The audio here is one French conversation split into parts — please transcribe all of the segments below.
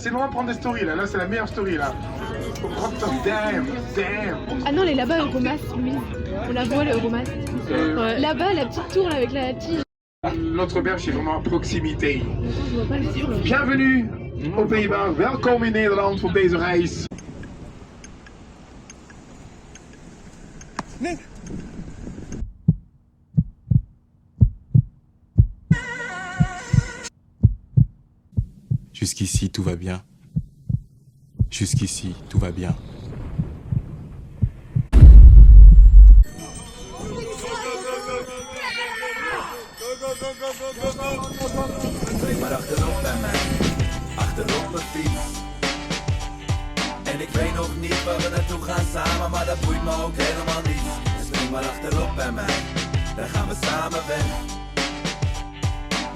C'est le moment de prendre des stories là, c'est la meilleure story là. Damn. Ah non, elle est là-bas, Euromas, Louise. On la voit, le Euromas. Ouais. Là-bas, la petite tour là, avec la tige. Notre berge est vraiment à proximité. Je vois pas le sur, là. Bienvenue aux Pays-Bas, welkom in Nederland voor deze reis. Nee. Jusqu'ici, tout va bien. Jusqu'ici, tout va bien. Maar achterop bij mij, achterop mijn fiets. En ik weet nog niet waar we naartoe gaan samen, maar dat boeit me ook helemaal niet. Dus spring maar achterop bij mij, dan gaan we samen weg.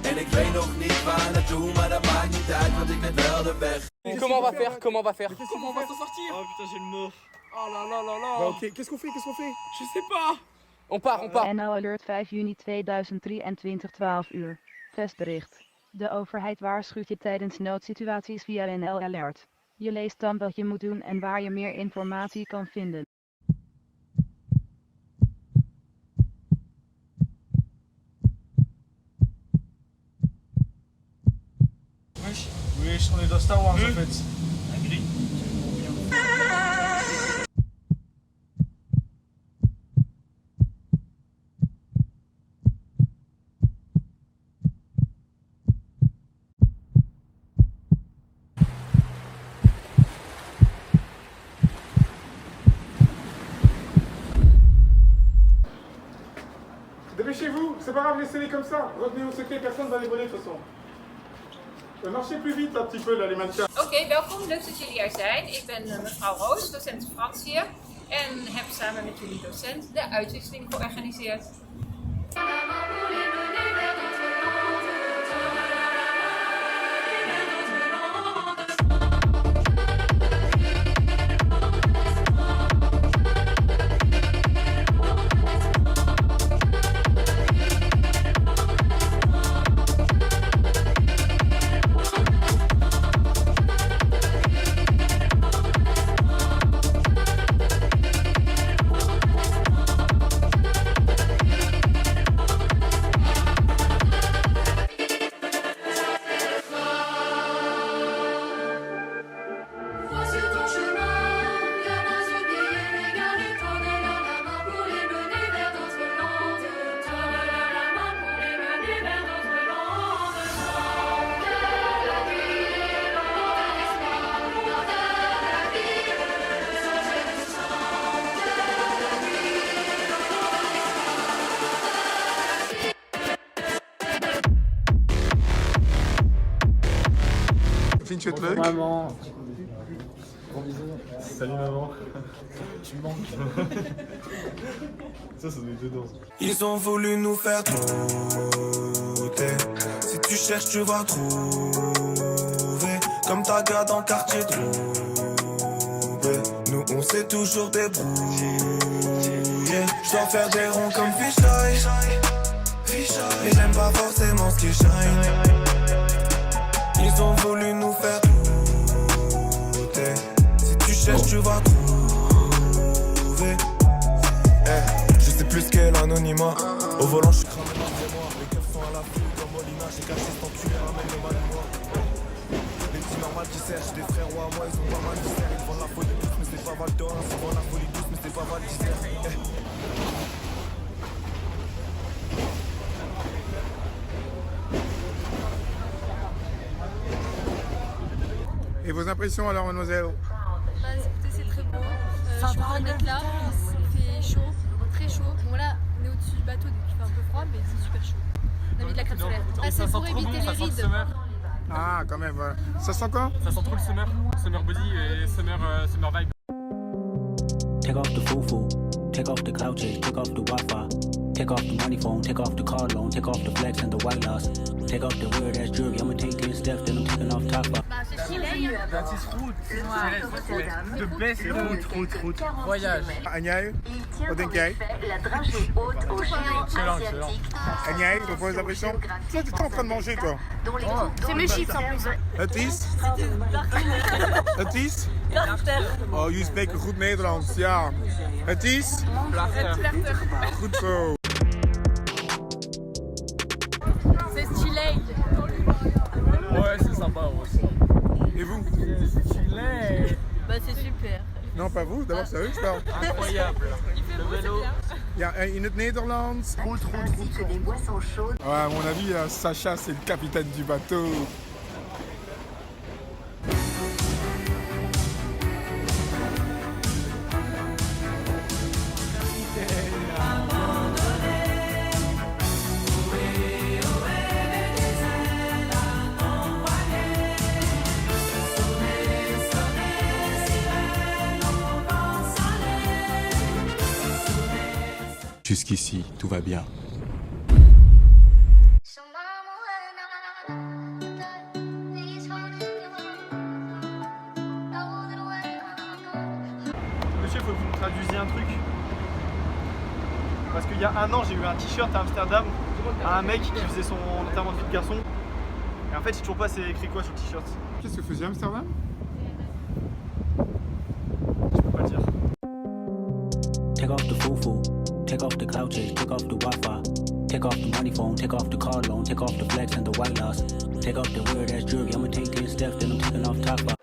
En ik weet nog niet waar naartoe, maar dat maakt niet uit, want ik weet wel de weg. Comment on va faire? Comment on va faire? Comment on va s'en sortir? Oh putain, j'ai le mort. Oh là là là là. Bah, ok, qu'est-ce qu'on fait? Je sais pas. On part. NL Alert 5 juni 2023, 12 uur. Testbericht. De overheid waarschuwt je tijdens noodsituaties via NL Alert. Je leest dan wat je moet doen en waar je meer informatie kan vinden. Wesh, on est dans Star Wars en fait. Dépêchez-vous, c'est pas grave, laissez-les comme ça. Retenez au secret, personne va les voler de toute façon. Marchez plus vite un petit peu là, les mannequins. Oké, welkom. Leuk dat jullie er zijn. Ik ben mevrouw Roos, docent Frans hier. En heb samen met jullie docent de uitwisseling georganiseerd. Vind je het leuk? Maman. Gros bisous. Salut maman. Tu me manques. Ça doit être dedans. Ils ont voulu nous faire douter. Si tu cherches, tu vas trouver. Comme ta gars dans le quartier trouvé. Nous, on s'est toujours débrouillé. Je dois faire des ronds comme Fisheye. Et j'aime pas forcément ce qui shine. Ils ont voulu nous faire douter. Si tu cherches, tu vas trouver. Je sais plus ce qu'est l'anonymat. Au volant, je suis cramé dans les mois. Les keufs sont à la pluie comme Molina. J'ai caché cet enculé, ramène le mal de moi. Les petits normales qui sèrent, j'ai des frères ou à moi, ils ont pas mal d'histoire. Ils vendent la folie douce, mais c'est pas Val d'Or. Ils vendent la folie douce, mais c'est pas Val d'Isère. Et vos impressions alors, mademoiselle? Bah, écoutez, c'est très beau. Je suis contente d'être là. Il fait chaud, très chaud. Bon, là, on est au-dessus du bateau, donc il fait un peu froid, mais c'est super chaud. On a mis de la crème solaire. Ah, c'est pour éviter les rides. Ah, quand même, voilà. Ça sent quoi? Ça sent trop le summer body et summer vibe. Take off the foo-foo, take off the cloud chase, take off the Wi-Fi. Take off the money phone, take off the car loan, take off the flex and the white loss. Take off the weird ass jewelry, I'ma take 10 steps, then I'm taking off top off. Bah, c'est stylé. That is route. De best route. Voyage. Agnès, wat denk jij? Excellent. Agnès, de vos impressions? Toi, tu es en train de manger, toi. C'est mes chips en plus. Het is? Het is? Oh, jullie spreken goed Nederlands, ja. Het is? Goed zo. C'est stylé. Ouais, c'est sympa aussi. Et vous? Bah, c'est super. Non, pas vous, d'abord sérieux, je parle. Incroyable. Le vélo. Ja, in het Nederlands. Ouais, à mon avis, Sacha, c'est le capitaine du bateau. Jusqu'ici, tout va bien. Monsieur, il faut que vous me traduisiez un truc. Parce qu'il y a un an, j'ai eu un t-shirt à Amsterdam à un mec qui faisait son enterrement de vie de garçon. Et en fait, je sais toujours pas c'est écrit quoi sur le t-shirt. Qu'est-ce que faisait Amsterdam? Je peux pas dire. Take off the foo-foo, take off the cloud chase, take off the Wi-Fi. Take off the money phone, take off the car loan, take off the flex and the white loss. Take off the weird ass jewelry, I'ma take 10 steps, then I'm taking off top off.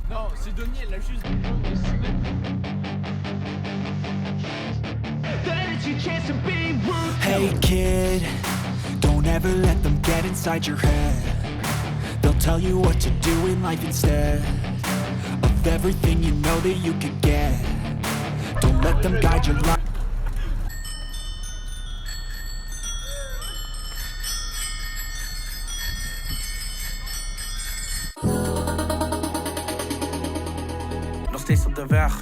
Non, c'est Denis, elle l'a juste. Hey kid, don't ever let them get inside your head. They'll tell you what to do in life instead of everything you know that you could get. Don't let them guide your life. Nog steeds op de weg.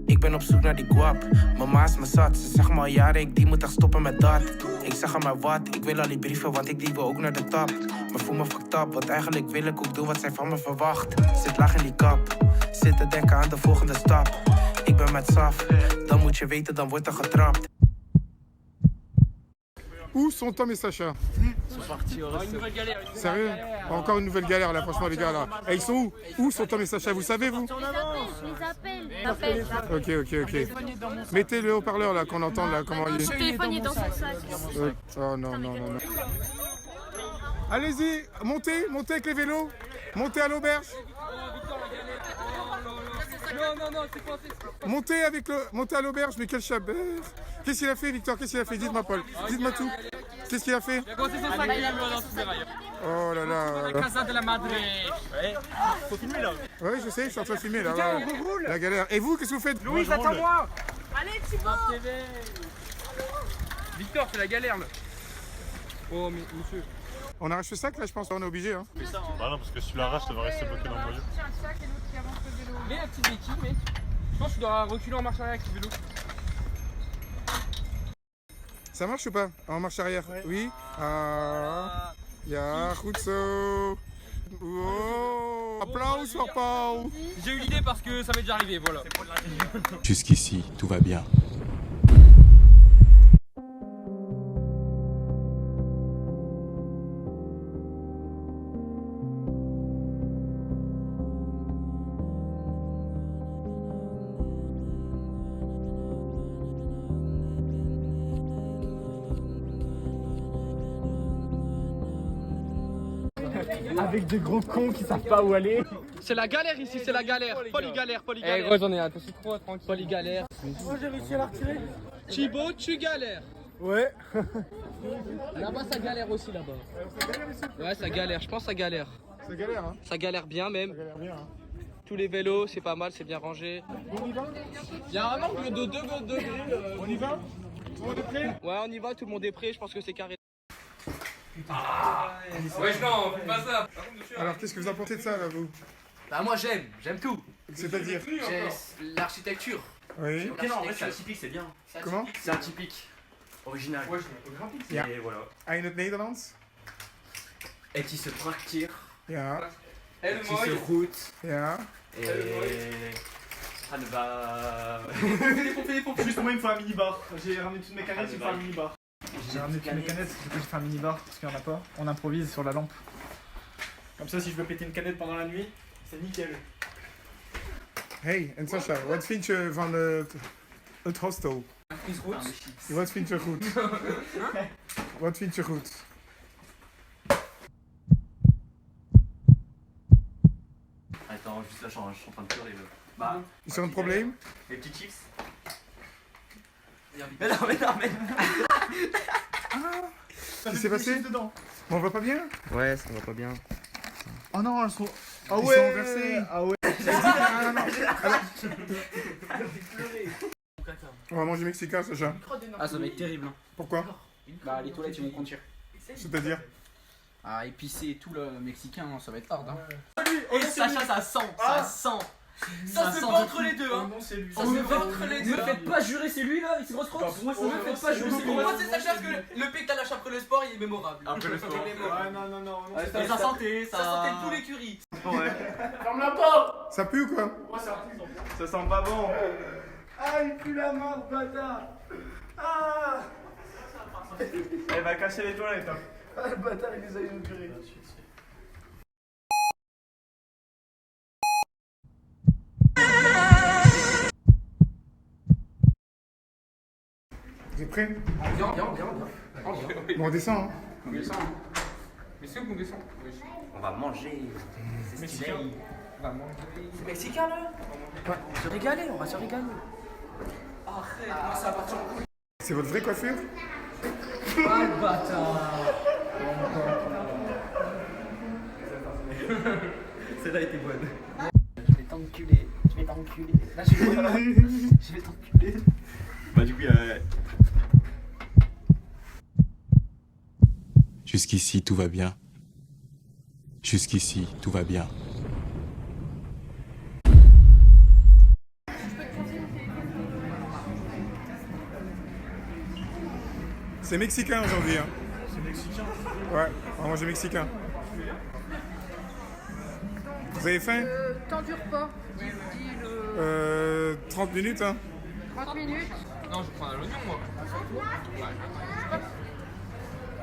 Ik ben op zoek naar die guap. Mijn ma is me zat. Ze zegt me al jaren, ik die moet echt stoppen met dat. Ik zeg aan mij wat, ik wil al die brieven, want ik die wil ook naar de top. Maar voel me fucked up, want eigenlijk wil ik ook doen wat zij van me verwacht. Zit laag in die kap, zit te denken aan de volgende stap. Ik ben met Saf, dan moet je weten, dan wordt er getrapt. Où sont Tom et Sacha? Ils sont partis au resto. Sérieux? Encore une nouvelle galère là, franchement les gars là. Et ils sont où? Où sont Tom et Sacha? Vous savez vous? Je les appelle. Ok. Mettez le haut-parleur là, qu'on entende là, comment il est. Son téléphone est dans son sac. Oh non. Allez-y, montez avec les vélos. Montez à l'auberge. Non, c'est coincé. Montez à l'auberge, mais quel chabert. Qu'est-ce qu'il a fait, Victor? Qu'est-ce qu'il a fait? Dites-moi, Paul. Dites-moi tout. Qu'est-ce qu'il a fait? Il a coincé son sac dans ce ferraille. Oh là là. La Casa de la Madre. Ouais. Faut filmer là. Ouais, je sais, je suis en train de filmer là. Ouais. La galère. Et vous, qu'est-ce que vous faites? Louis, attends-moi. Allez, Thibaut. Victor, c'est la galère là. Oh, mais monsieur. On arrache le sac là, je pense. On est obligé. Hein. Bah non, parce que si tu l'arraches, ça va rester bloqué dans le voyage. Mets la petite béquille, mec. Je pense que tu dois reculer en marche arrière avec le vélo. Ça marche ou pas? En marche arrière? Ouais. Oui. Ah. Ya, goed zo. Oh. Applaus pour Paul. J'ai eu l'idée parce que ça m'est déjà arrivé, voilà. Jusqu'ici, tout va bien. Avec des gros cons qui savent pas où aller. C'est la galère ici, c'est la galère. Polygalère. Eh gros, j'en ai un, c'est trop tranquille. Polygalère. Moi j'ai réussi à la retirer. Thibaut, tu galères. Ouais. Là-bas, ça galère aussi, là-bas. Ouais, ça galère. Je pense que ça galère. Ça galère, hein. Ça galère bien, même. Ça galère bien, hein. Tous les vélos, c'est pas mal, c'est bien rangé. On y va? Il y a un angle de 2 degrés. On y va? Tout le monde est prêt? Ouais, on y va, tout le monde est prêt. Je pense que c'est carré. Ouais, non, fais pas ça. Alors, qu'est-ce que vous en pensez de ça, là, vous? Bah, moi, j'aime tout. C'est-à-dire? J'aime l'architecture. Oui. Ok, non, en vrai, c'est atypique, c'est bien. Comment? C'est atypique. Original. Ja. Et voilà. In het Nederlands? Het is prachtig. Ja. Het is goed. Ja. Et... Ça ne va... Juste moi il me faut un mini-bar. J'ai ramené toutes mes canettes, il me faut un mini-bar. J'ai ramené toutes mes canettes, du coup j'ai fait un mini-bar parce qu'il n'y en a pas. On improvise sur la lampe. Comme ça si je veux péter une canette pendant la nuit, c'est nickel. Hey, en Sascha, wat vind je van het hostel? Is goed. Wat vind je goed? Wat vind je goed? Attends, juste là, je suis en train de pleurer. Bah, Is er een probleem? les petits chips. Mais non. Qu'est-ce qui s'est passé? Dedans. On va pas bien? Ouais, ça va pas bien. Oh non, elles sont... Ah Ils ouais. sont renversés. Ah ouais. Non. Alors, on va manger mexicain, Sacha. Ah, ça va être terrible. Hein. Pourquoi? Bah, les toilettes, ils vont contenir. C'est-à-dire? Ah, épicé et tout, le mexicain, ça va être hard. Hein. Et Sacha, ça sent. Ça sent. Ça se bat entre les deux, hein. Non, c'est lui. Ça se bat entre les deux. Me faites pas jurer, c'est lui là, il se grosse crotte. Bah, pour moi, c'est Me faites pas jurer, c'est lui. Pour moi, c'est Sacha parce que le pic que t'as lâché après le sport, il est mémorable. Après le sport. Il est mémorable. Ouais, non. Et ça sentait, ça sentait le poulet l'écurie. Ouais. Ferme la porte. Ça pue ou quoi? Ça sent pas bon. Ah, il pue la main, bâtard. Ah. Elle va casser les toilettes. Hein. Ah, le bâtard, il les a inaugurées. Vous êtes prêts? Viens. Bon, on descend, hein. On descend. Mais c'est où qu'on descend? On va manger. C'est stylé. On va manger. C'est mexicain là. On va se régaler, on va se régaler. Arrête, ça va. C'est votre vraie coiffure? Ah le bâtard. Celle-là était bonne. Je vais t'enculer. Là je vais t'enculer. Bah du coup Jusqu'ici, tout va bien. Jusqu'ici, tout va bien. C'est mexicain aujourd'hui, hein. C'est mexicain. Ouais, on va manger mexicain. Vous avez faim? Temps du repas. 30 minutes, hein. 30 minutes. Non, je prends l'oignon moi.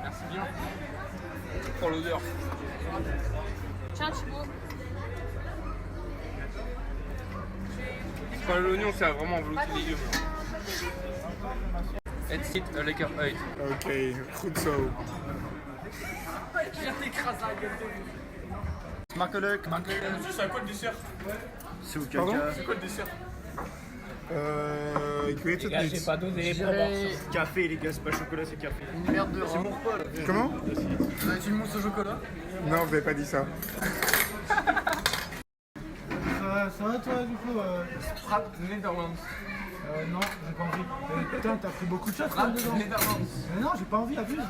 Merci bien. Pour l'odeur. Tiens, Thibaut. C'est pas l'oignon, c'est vraiment velouté légumes. Het ziet er lekker uit. Oké, goed zo. Makkelijk. C'est quoi le dessert? C'est où Pardon? C'est quoi le dessert? Ik weet het niet. pas donné. Café les gars, c'est pas chocolat, c'est café. Une merde de rang. Comment? Tu une mousse au chocolat? Non, vous n'avez pas dit ça. Ça va toi du coup Frappe Netherlands. Non, j'ai pas envie. Putain, t'as pris beaucoup de choses Frappe dedans. Netherlands. Mais non, j'ai pas envie, abuse.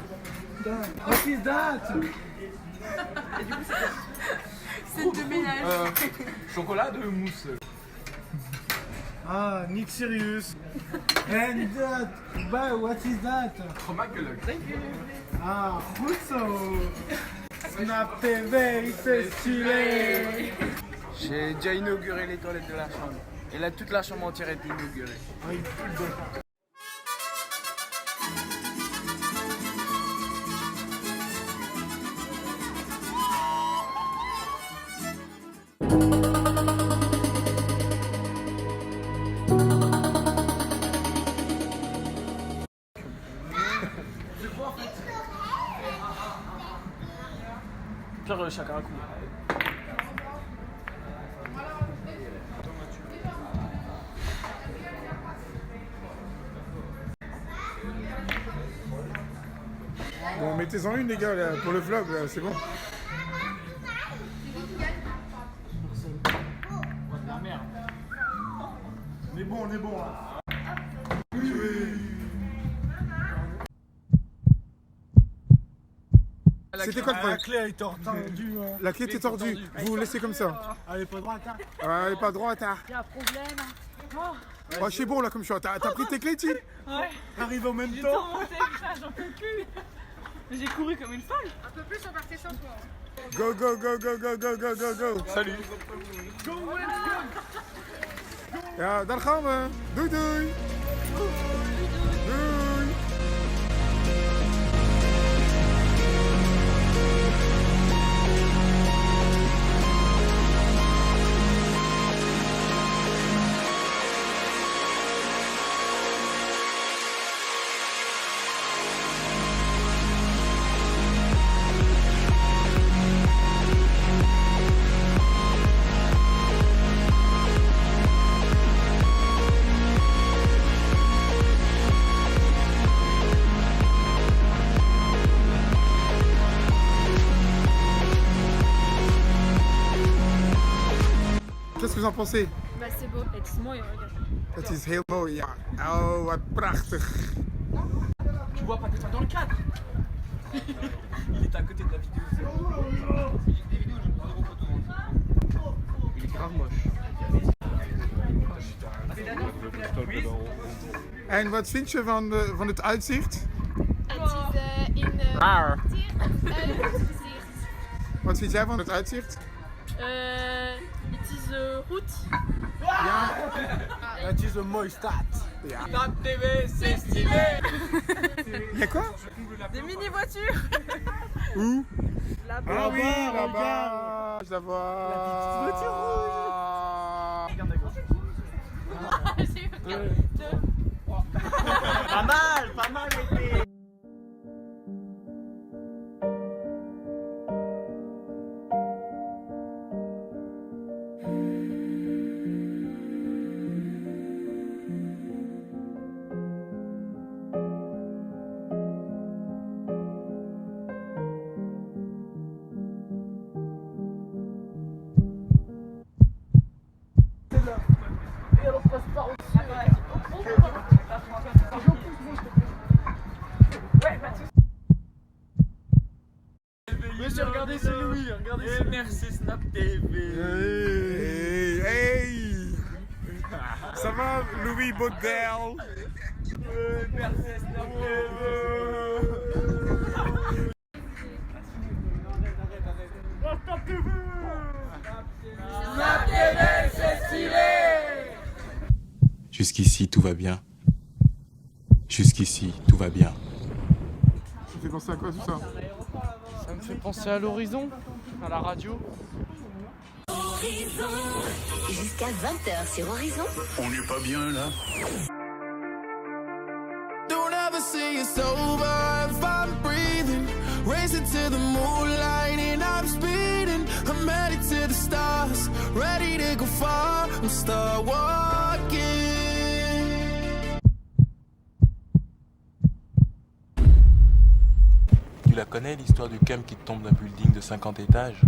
Putain, what is that? C'est de ménage. Chocolat de mousse. Ah, Nick Sirius. And that, bah, what is that? Gemakkelijk. Ah, goed zo. Snap TV, c'est stylé. J'ai déjà inauguré les toilettes de la chambre. Et là, toute la chambre entière est inaugurée. Ah, il pue le dos. Pire, chacun un coup. Bon, mettez-en une, les gars, là, pour le vlog, là, c'est bon. On est bon, on est bon. C'était quoi le problème? La clé elle est tordue. La clé était tordue. Vous laissez comme ça. Elle est pas droite. Hein. Ouais, elle est pas droite. Hein. Il y a un problème. Oh, je suis bon là comme je suis. T'as pris tes clés, Tim? Ouais. Arrive au même J'ai temps. tourmenté, j'en peux plus. J'ai couru comme une folle. Un peu plus, on partait sans toi. Go, go, go, go, go, go, go, go, go. Salut. Go, let's go. Ja, daar gaan we. Doei, doei. Doei. Qu'est-ce que vous en pensez? Bah c'est beau, het is mooi hoor. Het is heel mooi, ja. Oh, wat prachtig. Tu vois pas que ça dans le cadre. Il est à côté de la vidéo. Il est grave moche. En wat vind je van het uitzicht? Het is in Wat vind jij van het uitzicht? het is goed. Ja. Het is een mooi stad. Ja. Stad TV, c'est stylé. Il y a quoi? Des mini-voitures. Où? Là-bas. Ah oui, là-bas. Je la vois. La petite voiture rouge. Regarde à gauche. Pas mal été. Monsieur, regardez, c'est Louis, regardez, c'est Louis. Merci Snap TV. Hey, hey. Ça va, Louis Baudel? Merci Snap TV. Snap TV, c'est stylé. Jusqu'ici, tout va bien. Jusqu'ici, tout va bien. Ça fait penser à quoi tout ça? Ça me fait penser à l'horizon, à la radio. Horizon, jusqu'à 20h sur Horizon. On n'est pas bien là. Don't ever say it's over if I'm breathing. Racing to the moonlight and I'm speeding. I'm headed to the stars, ready to go far. I'm start walking. Tu la connais, l'histoire du cam qui tombe d'un building de 50 étages?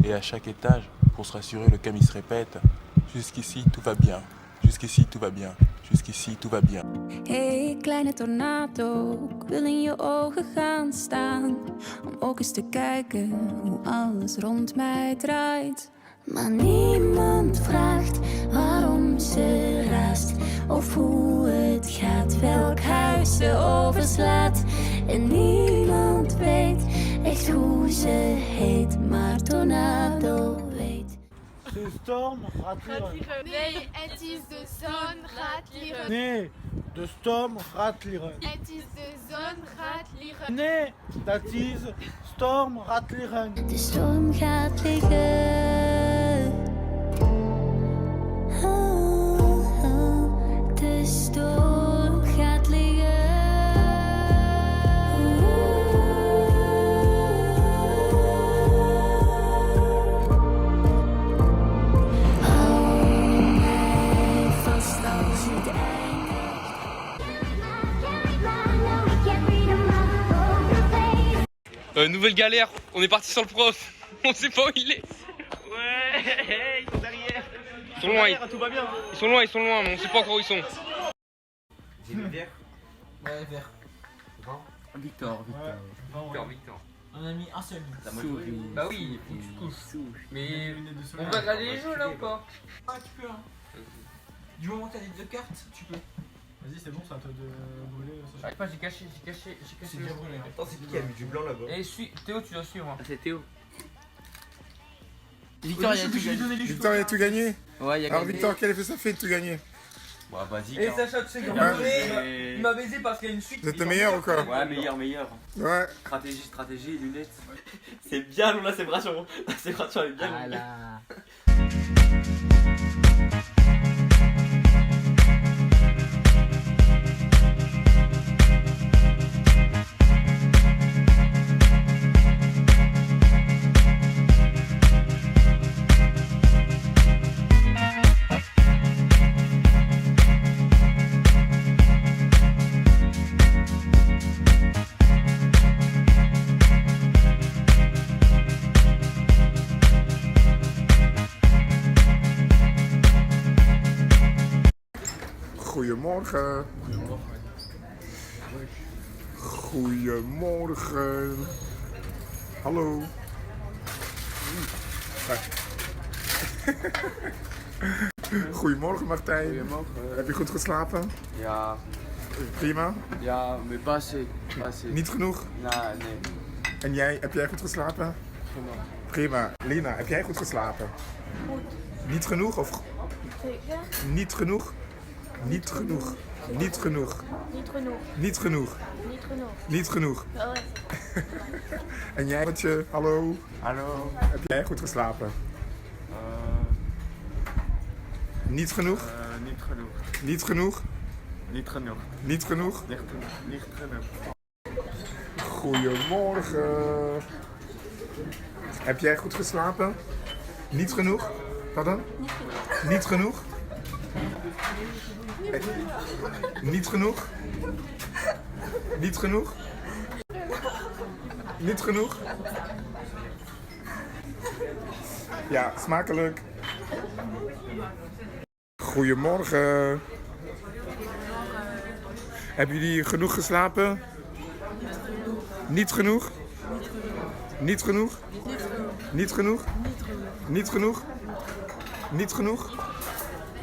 Et à chaque étage, pour se rassurer, le cam il se répète: jusqu'ici tout va bien, jusqu'ici tout va bien, jusqu'ici tout va bien. Hey kleine tornado, ik wil in je ogen gaan staan. Om ook eens te kijken hoe alles rond mij draait. Maar niemand vraagt waarom ze raast. Of hoe het gaat, welk huis ze overslaat. En niemand weet echt hoe ze heet. Maar Tornado weet. De storm gaat leren. Nee, het is de zon gaat leren. Nee, de storm gaat leren. Het is de zon gaat leren. Nee, dat is storm gaat leren. De storm gaat liggen. De storm gaat liggen. Hou mij vast als het eindigt. Nouvelle galère, on est parti sans le prof. On sait pas où il est. Ouais, ils sont derrière. Ils sont loin, Tout va bien. ils sont loin, mais on sait pas encore où ils sont. J'ai le vert. Ouais, vert. Victor. On a mis un seul. Bah oui, mais on va regarder les jeux là ou pas? Ah, tu peux, hein. Du moment que t'as les 2 cartes, tu peux. Vas-y, c'est bon, c'est à toi de brûler. J'arrive pas, j'ai caché. C'est déjà brûlé. Attends, c'est qui a mis du blanc là-bas? Et Théo, tu dois suivre. C'est Théo. Victor, il a tout gagné. Victor, il a tout gagné. Ouais, il a Alors, gagné. Victor, quel effet ça fait de tout gagner? Bah, vas-y. Et Sacha, tu sais qu'il il m'a baisé parce qu'il y a une suite. Vous êtes le meilleur ou quoi? Ouais, meilleur. Ouais. Stratégie, lunettes. C'est bien, nous, la séparation. La séparation, elle est bien. Voilà. Goedemorgen. Goedemorgen. Hallo. Goedemorgen Martijn. Goedemorgen. Heb je goed geslapen? Ja. Prima. Ja, mais pas assez. Niet genoeg? Nou, nee. En jij, heb jij goed geslapen? Prima. Prima. Lina, heb jij goed geslapen? Goed. Niet genoeg of Zeker? niet genoeg? Niet genoeg. Niet genoeg. Niet genoeg. Niet genoeg. Niet genoeg. Niet genoeg. Wel echt. En jij, Matje, hallo. Hallo. Heb jij goed geslapen? Niet genoeg? Niet genoeg. Niet genoeg? Niet genoeg. Niet genoeg? Niet genoeg. Goedemorgen. Heb jij goed geslapen? Niet genoeg? Pardon? Niet genoeg? Niet genoeg? Niet genoeg? Niet genoeg? Ja, smakelijk. Goedemorgen. Hebben jullie genoeg geslapen? Niet genoeg? Niet genoeg? Niet genoeg? Niet genoeg? Niet genoeg?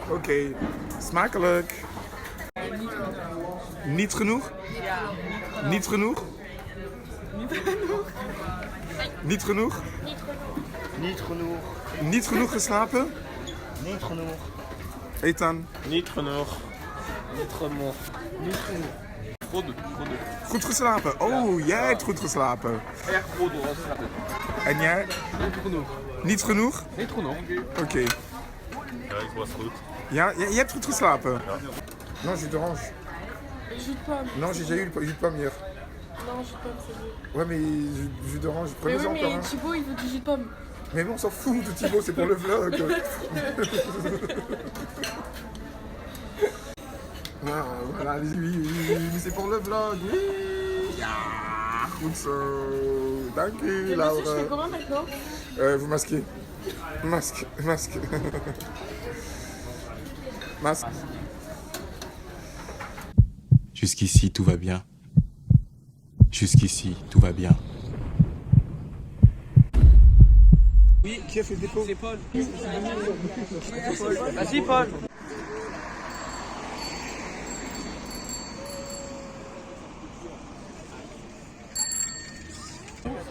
Oké, smakelijk. Niet genoeg? Niet genoeg? Niet genoeg? Niet genoeg. Niet genoeg geslapen? Niet genoeg. Ethan? Niet genoeg. Niet genoeg. Niet genoeg. Goed geslapen. Oh, jij hebt goed geslapen. Echt goed hoor. En jij? Niet genoeg. Niet genoeg? Niet genoeg. Oké. Ja, ik was goed. Ja, jij hebt goed geslapen? Non, jus d'orange. Jus de pomme. Non, j'ai déjà eu le jus de pomme hier. Non, jus de pomme, c'est bon. Ouais, mais jus d'orange, Mais prenez-en oui, encore mais un. Thibaut, il veut du jus de pomme. Mais bon, on s'en fout de Thibaut, c'est pour le vlog. Ah, voilà, oui, c'est pour le vlog. Oui. Ja, goed zo. Dank u, Et monsieur, je Laura. fais comment maintenant? Vous masquez. Masque. Masque. Jusqu'ici, tout va bien. Jusqu'ici, tout va bien. Oui, qui a fait le dépôt? C'est Paul. Vas-y, Paul.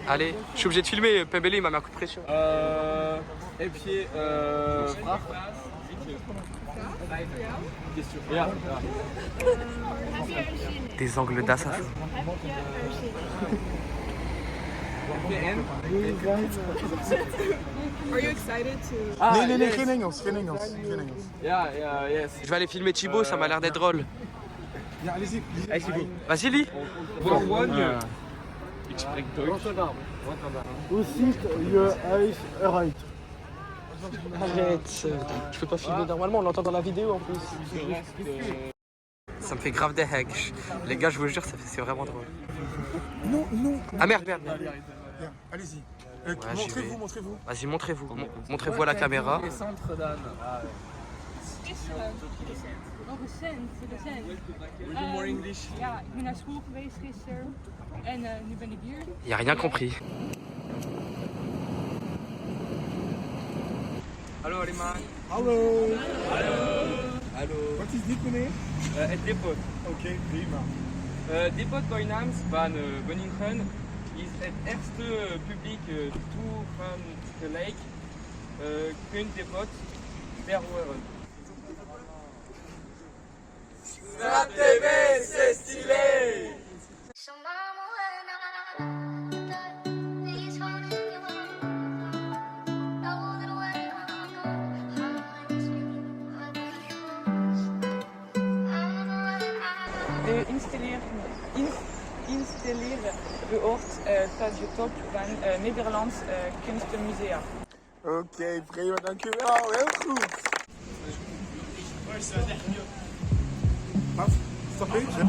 Allez, je suis obligé de filmer, Pembele il m'a mis un coup de pression. Et puis, frappe. Ja. Des angles d'assassin. Are you excited to... Nee, geen Engels, geen Engels. Ja, yes. Je vais aller filmer Thibaut, ça m'a l'air d'être drôle. Ja, allez-y. Allez Thibaut. Vas-y, lis. Ik spreek Duits. Rotterdam. Hoe ziet je huis eruit? Arrête. Je peux pas filmer normalement, on l'entend dans la vidéo en plus. Ça me fait grave des hacks. Les gars, je vous jure, c'est vraiment drôle. Non, non. Ah merde. Allez-y. Ouais, montrez-vous. Vas-y, montrez-vous. Montrez-vous à la caméra. More English. Ja, ik ben naar school geweest gisteren en nu ben ik hier. Il a rien compris. Hallo allemaal. Hallo. Hallo. Wat is dit, meneer? Het depot. Oké, prima. Depot Koinams van Groningen is het eerste publiek toegankelijk kunstdepot ter wereld. Snap TV, c'est stylé! Installeren behoort tot de top van Nederlands Kunstmuseum. Oké, prima, dankjewel. Heel goed. Wat? Stop eens, hè?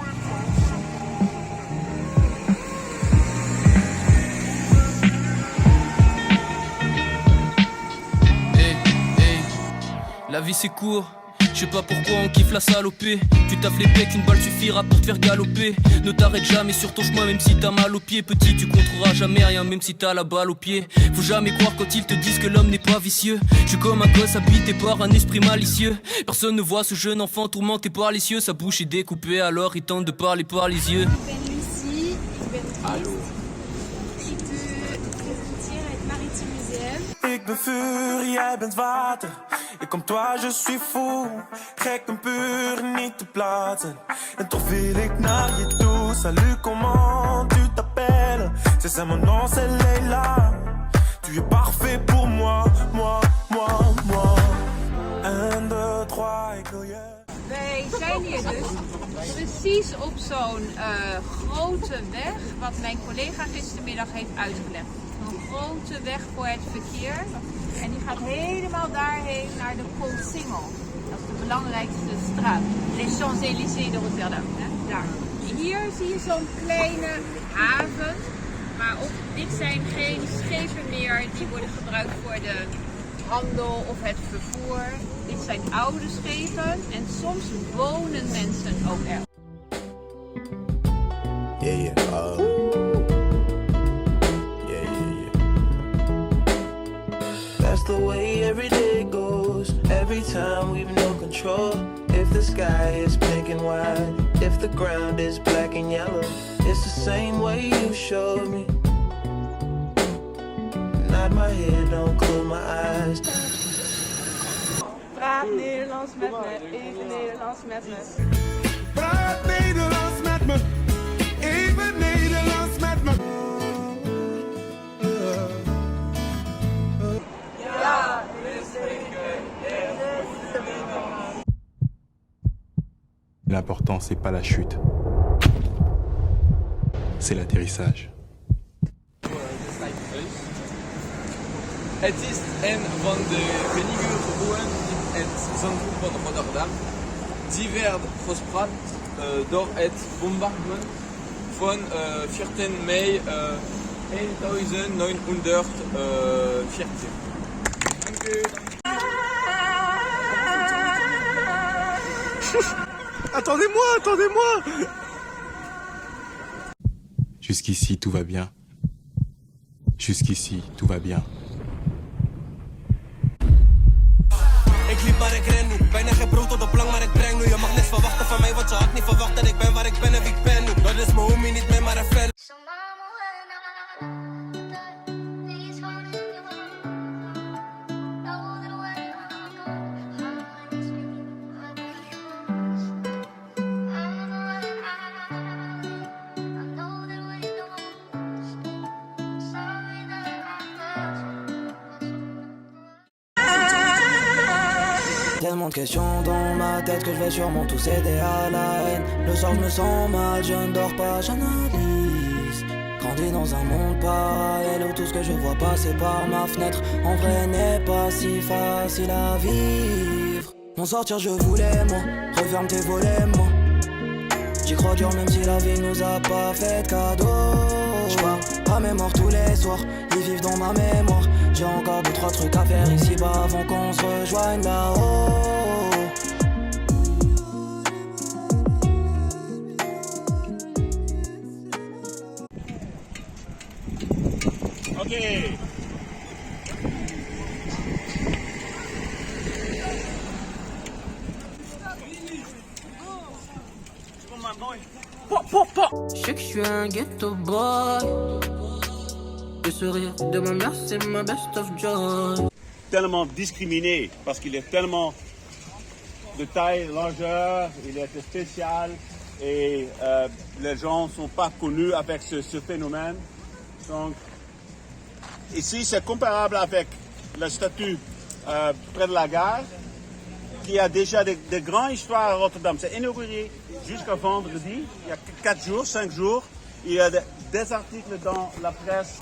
La vie c'est court, je sais pas pourquoi on kiffe la salopée. Tu taffes les pecs, une balle suffira pour te faire galoper. Ne t'arrête jamais sur ton chemin même si t'as mal aux pieds. Petit, tu contrôleras jamais rien même si t'as la balle au pied. Faut jamais croire quand ils te disent que l'homme n'est pas vicieux. Je suis comme un gosse habité par un esprit malicieux. Personne ne voit ce jeune enfant tourmenté par les cieux. Sa bouche est découpée alors il tente de parler par les yeux. Ik ben Lucie, ik ben Allô. Ik presenteer het Maritiem Museum. Ik ben vuur, jij bent water. Et comme toi je suis fou, gek en puur niet te plaatsen. En toch wil ik naar je toe. Salut, comment tu t'appelles? C'est ça mon nom, c'est Leila. Tu es parfait pour moi, moi. 1, 2, 3, ik wil je. Wij zijn hier dus precies op zo'n grote weg, wat mijn collega gistermiddag heeft uitgelegd. Een grote weg voor het verkeer. En die gaat helemaal daarheen naar de Koolsingel. Dat is de belangrijkste straat. Les Champs-Élysées de Rotterdam. Hè? Daar. Hier zie je zo'n kleine haven. Maar dit zijn geen schepen meer die worden gebruikt voor de handel of het vervoer. Dit zijn oude schepen en soms wonen mensen ook er. That's the way every day goes. Every time we've no control. If the sky is pink and white, if the ground is black and yellow, it's the same way you showed me. Nod my head, don't close my eyes. Praat Nederlands met me, even Nederlands met me. Praat Nederlands met me, even Nederlands met me. Ja, L'important, c'est pas la chute, c'est l'atterrissage. Het is een van de weinige gebouwen in het centrum van Rotterdam. Die werd gespaard door het bombardement van 14 mei 1914. Dank u. Attendez-moi. Jusqu'ici, tout va bien. Jusqu'ici, tout va bien. Ik liep maar ik ren nu. Bijna geen brood op de plank, maar ik breng nu. Je mag niks verwachten van mij, want je had niet verwacht dat ik ben waar ik ben en wie ik ben nu. Dat is mijn homie, niet meer maar een fan. Tellement de questions dans ma tête que je vais sûrement tout céder à la haine. Le soir je me sens mal, je ne dors pas, j'analyse. Grandi dans un monde parallèle où tout ce que je vois passer par ma fenêtre en vrai n'est pas si facile à vivre. M'en sortir je voulais moi, referme tes volets moi. J'y crois dur même si la vie nous a pas fait de cadeau. J'pars à mémoire tous les soirs, ils vivent dans ma mémoire. J'ai encore 2-3 trucs à faire ici-bas avant qu'on se rejoigne là-haut. Ok. Je sais que je suis un ghetto boy. Le sourire de ma mère, c'est ma best of joy. Tellement discriminé parce qu'il est tellement de taille, largeur, il est spécial et les gens ne sont pas connus avec ce phénomène. Donc, ici, c'est comparable avec la statue près de la gare qui a déjà des grandes histoires à Rotterdam. C'est inauguré jusqu'à vendredi, il y a 4 jours, 5 jours. Il y a des articles dans la presse.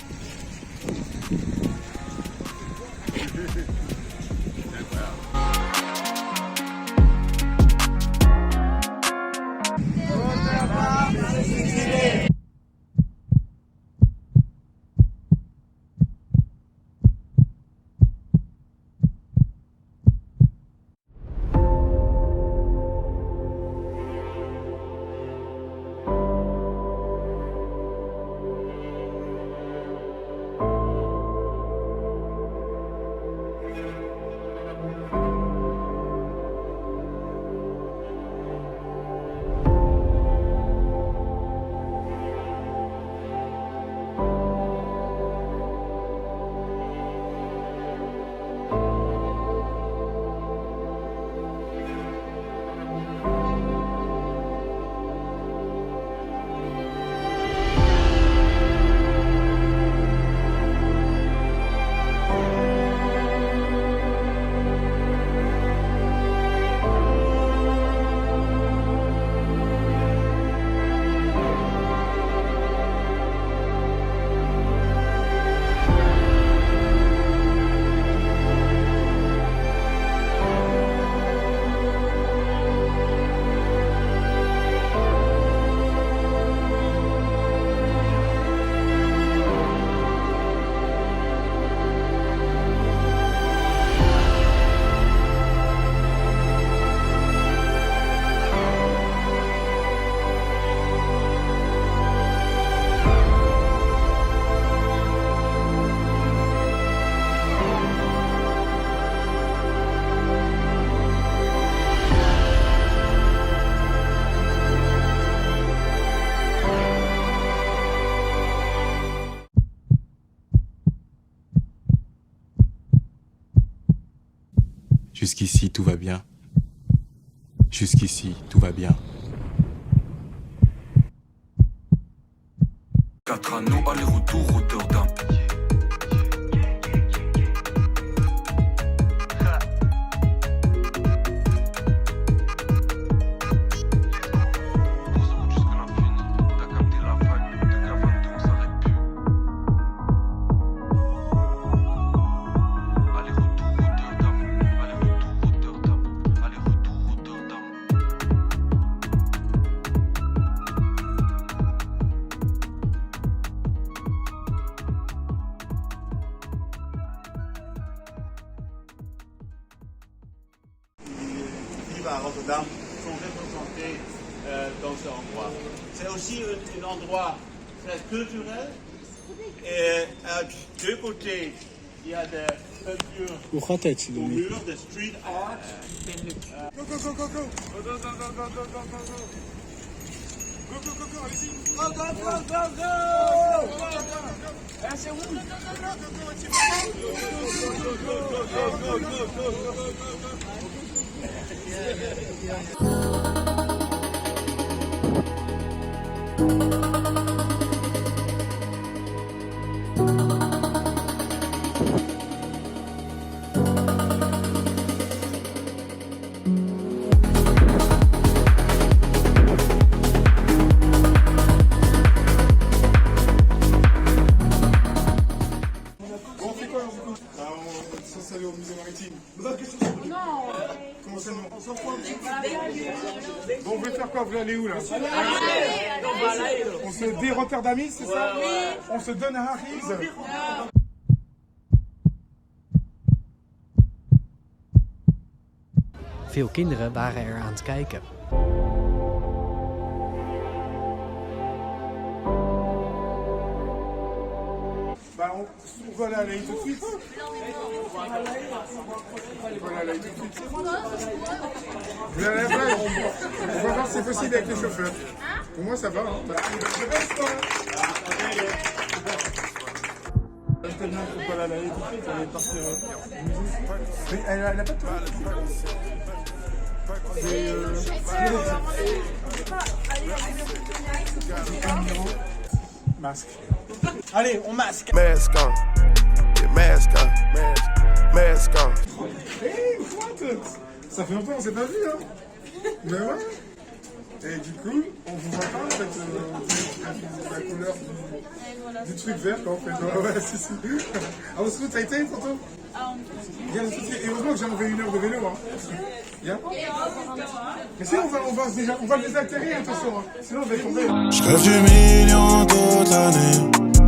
Jusqu'ici, tout va bien. Jusqu'ici, tout va bien. 4 anneaux, aller-retour, Rotterdam. À Rotterdam sont représentés dans ce endroit. C'est aussi un endroit très culturel et à deux côtés il y a des peintures au mur, des street art. Go, go, go, go, go! Go, go, go, go, go, go, go, go, go! Go, go, go, go, allez-y! Go, go, go, go, go! C'est où? Go, go, go, go, go! S'installer au musée maritime. Non. Comment ça non? On s'en fout un petit peu. Bon, vous voulez faire quoi? Vous voulez aller où là? On se dé-Rotterdamis, c'est ça? On se donne à Harry's. Veel kinderen waren er aan het kijken. Bah, on va aller à l'œil tout de suite. On va aller à l'œil tout de suite. Vous allez à la plage? On va voir si c'est possible avec les chauffeurs. Pour moi, ça va. Hein. Je reste pas. Tellement qu'on peut aller à l'œil tout de suite. Elle est partie. Mais elle a pas de toi. Masque. Allez, on masque. Mask on. Get mask on. Mask on. Hey, what? Ça fait longtemps qu'on s'est pas vu, hein? Ben ouais. Et du coup, on vous voit pas en fait la couleur du truc vert quoi en fait. Ouais, si, si. Alors, est-ce que t'as été, Tonton? Bien, et heureusement que j'ai enlevé 1 heure de vélo, hein. Bien. Mais si, on va le désactérer, attention, hein. Sinon on va tomber. Je rêve du million toute l'année.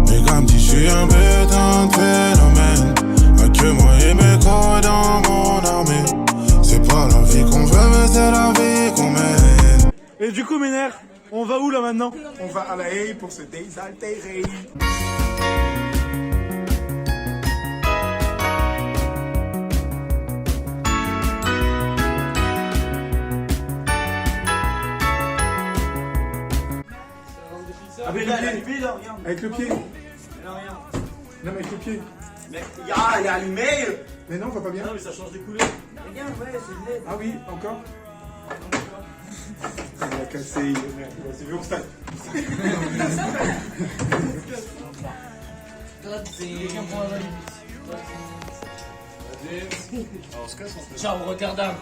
Mais comme si je suis un putain de phénomène. Y'a que moi et mes crocs dans mon armée. C'est pas la vie qu'on veut, mais c'est la vie qu'on mène. Et du coup, Ménère, on va où là maintenant? On va à la haie pour se désaltérer. Avec le pied. Non, mais avec le pied. Mais il est allumé. Mais non, on va pas bien. Non, mais ça change des couleurs. Regarde, ouais, c'est net. Ah oui, encore. Il a cassé, il est merde. C'est vu au stade. Ciao, Rotterdam.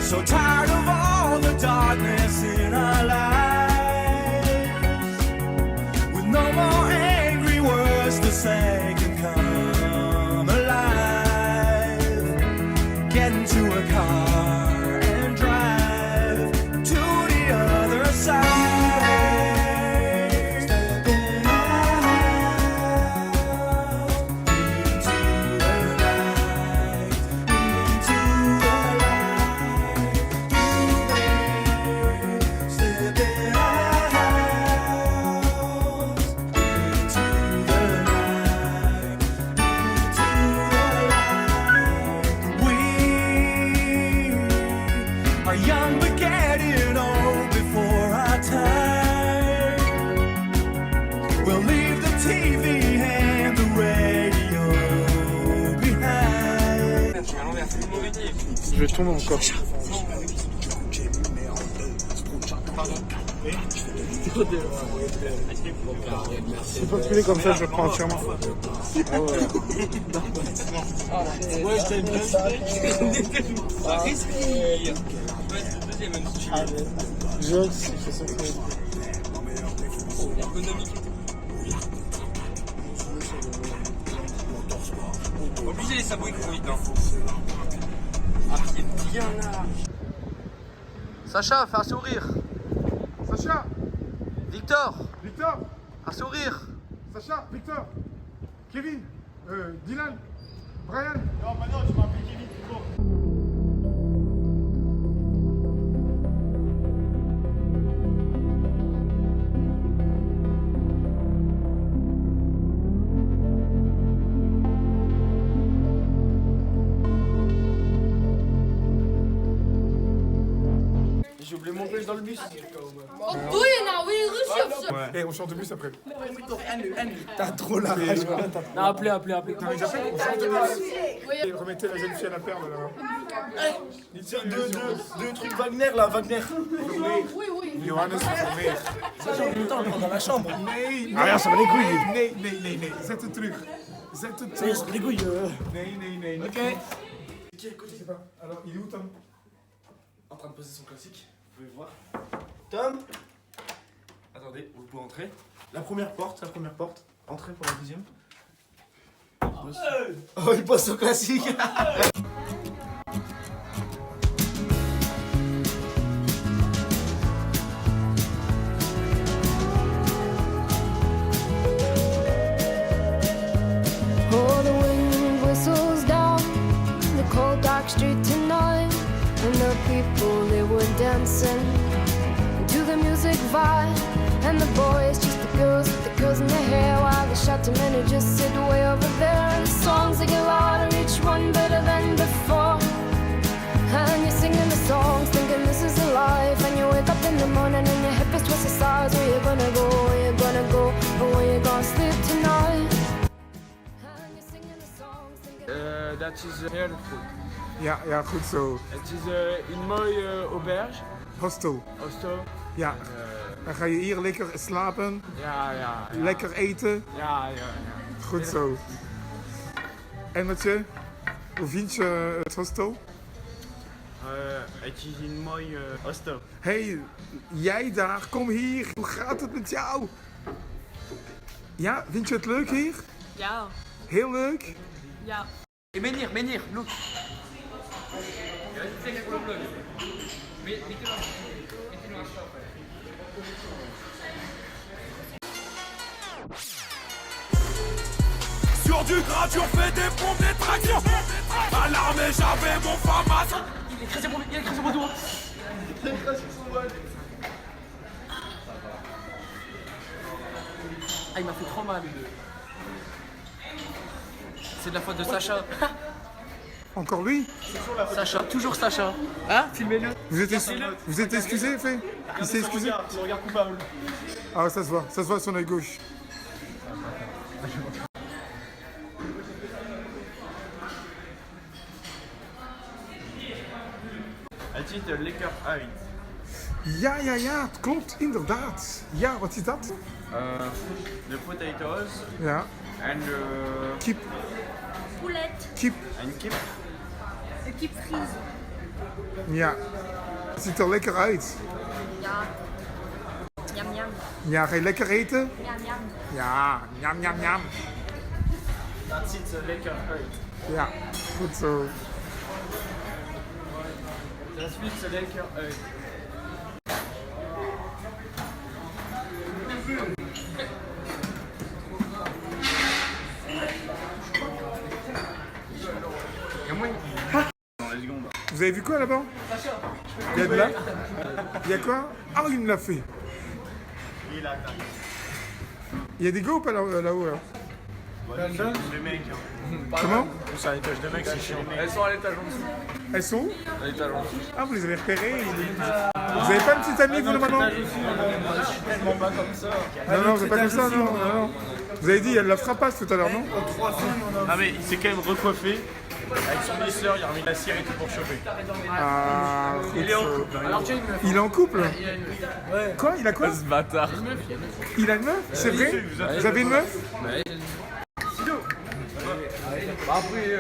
So tired of all the darkness in our lives, with no more angry words to say can come alive. Get into a car and drive to the other side. Stepping out into the light, into the light. Stepping out into the night, into the light. We are young but getting old before our time. We'll leave the TV and the radio behind. Je vais tomber encore. C'est pas filer comme ça, je le prends entièrement. Ah ouais. Ouais, je t'aime bien. Respire. Jox, c'est ça que... Obligé les sabots, ils font vite. Ah, c'est bien là. Sacha, fais un sourire. Sacha, Victor, Victor, un sourire. Sacha, Victor, Kevin, Dylan, Brian. Non, maintenant tu m'as appelé Kevin, c'est bon. J'ai oublié mon pêche dans le bus. Wat doe je nou? Wil je ruzie of zo? Et on chante de bus après. T'as trop la rage. Non, appelez. Non, mais j'appelle, on chante de bus. Et remettez la jeune fille à la perle là. Tiens, deux trucs Wagner là, Wagner. Johannes Vermeer. Ça, j'ai le temps, on est dans la chambre. Nee, Ah, ja, ça va les couilles. Nee. Zet het terug. Zet het Ça y est, terug. ça va les couilles. Nee. Ok. Qui écoute, je sais pas. Alors, il est où Tom? En train de poser son classique, vous pouvez voir. Tom. Attendez, vous pouvez entrer. La première porte, entrez pour la deuxième. Oh, il passe au classique. Oh, the wind whistles down the cold dark street tonight, and the people they were dancing to the music vibe, and the boys just the girls in their hair, while the shouting men who just sit way over there, and the songs they get louder, each one better than before, and you're singing the songs thinking this is a life, and you wake up in the morning and your hip is twisted sides. Where you gonna go, where you gonna go, or where you gonna sleep tonight? Dat is heerlijk goed. Ja, goed zo. Het is een mooie auberge. Hostel. Hostel. Ja. Dan ga je hier lekker slapen. Ja. Lekker eten. Ja. Goed zo. En Mathieu, hoe vind je het hostel? Het is een mooi hostel. Hey, jij daar, kom hier. Hoe gaat het met jou? Ja, vind je het leuk hier? Ja. Heel leuk? Ja. Menir, look. Sur du gratuit, on fait des pompes, des tractions. À l'armée, j'avais mon FAMAS. Il est écrasé sur mon doigt. Ah, il m'a fait trop mal. C'est de la faute de Sacha. Encore lui? Sacha, toujours Sacha. Hein? Filmez-le. Vous êtes excusé, Fé? Il s'est excusé? Son regard coupable. Ah, ça se voit à son œil gauche. Het ziet er lekker uit. Ja, het klopt, inderdaad. Ja, wat is dat? De potatoes. Ja. En de... Kip. Poulet. Kip. En kip. De kipfries. Ja. Het ziet er lekker uit. Ja. Yum yum. Ja, ga je lekker eten? Yum yum. Ja, jam. Dat ziet er lekker uit. Ja, goed zo. Dat ziet er lekker uit. Vous avez vu quoi là-bas? Il y a de là? Il y a quoi? Ah, il me l'a fait. Il y a des gars ou pas là-haut là? Les mecs. Comment? C'est à l'étage de mecs, c'est chiant. Elles sont à l'étage en dessous. Elles sont où? À l'étage en dessous. Ah, vous les avez repérées? Vous avez pas une petite amie, vous, le maman? Je suis tellement pas comme ça. Non, vous êtes pas comme ça, non. Vous avez dit, elle la frappasse tout à l'heure, non? Ah, mais il s'est quand même recoiffé. Avec son lisseur, il a remis la cire et tout pour choper. Ah, il est en couple. Alors, tu as une meuf. Il est en couple? Il a une meuf. Quoi? Il a quoi? Ce bâtard. Il a une meuf? C'est vrai? Vous avez une meuf? Sido. Après,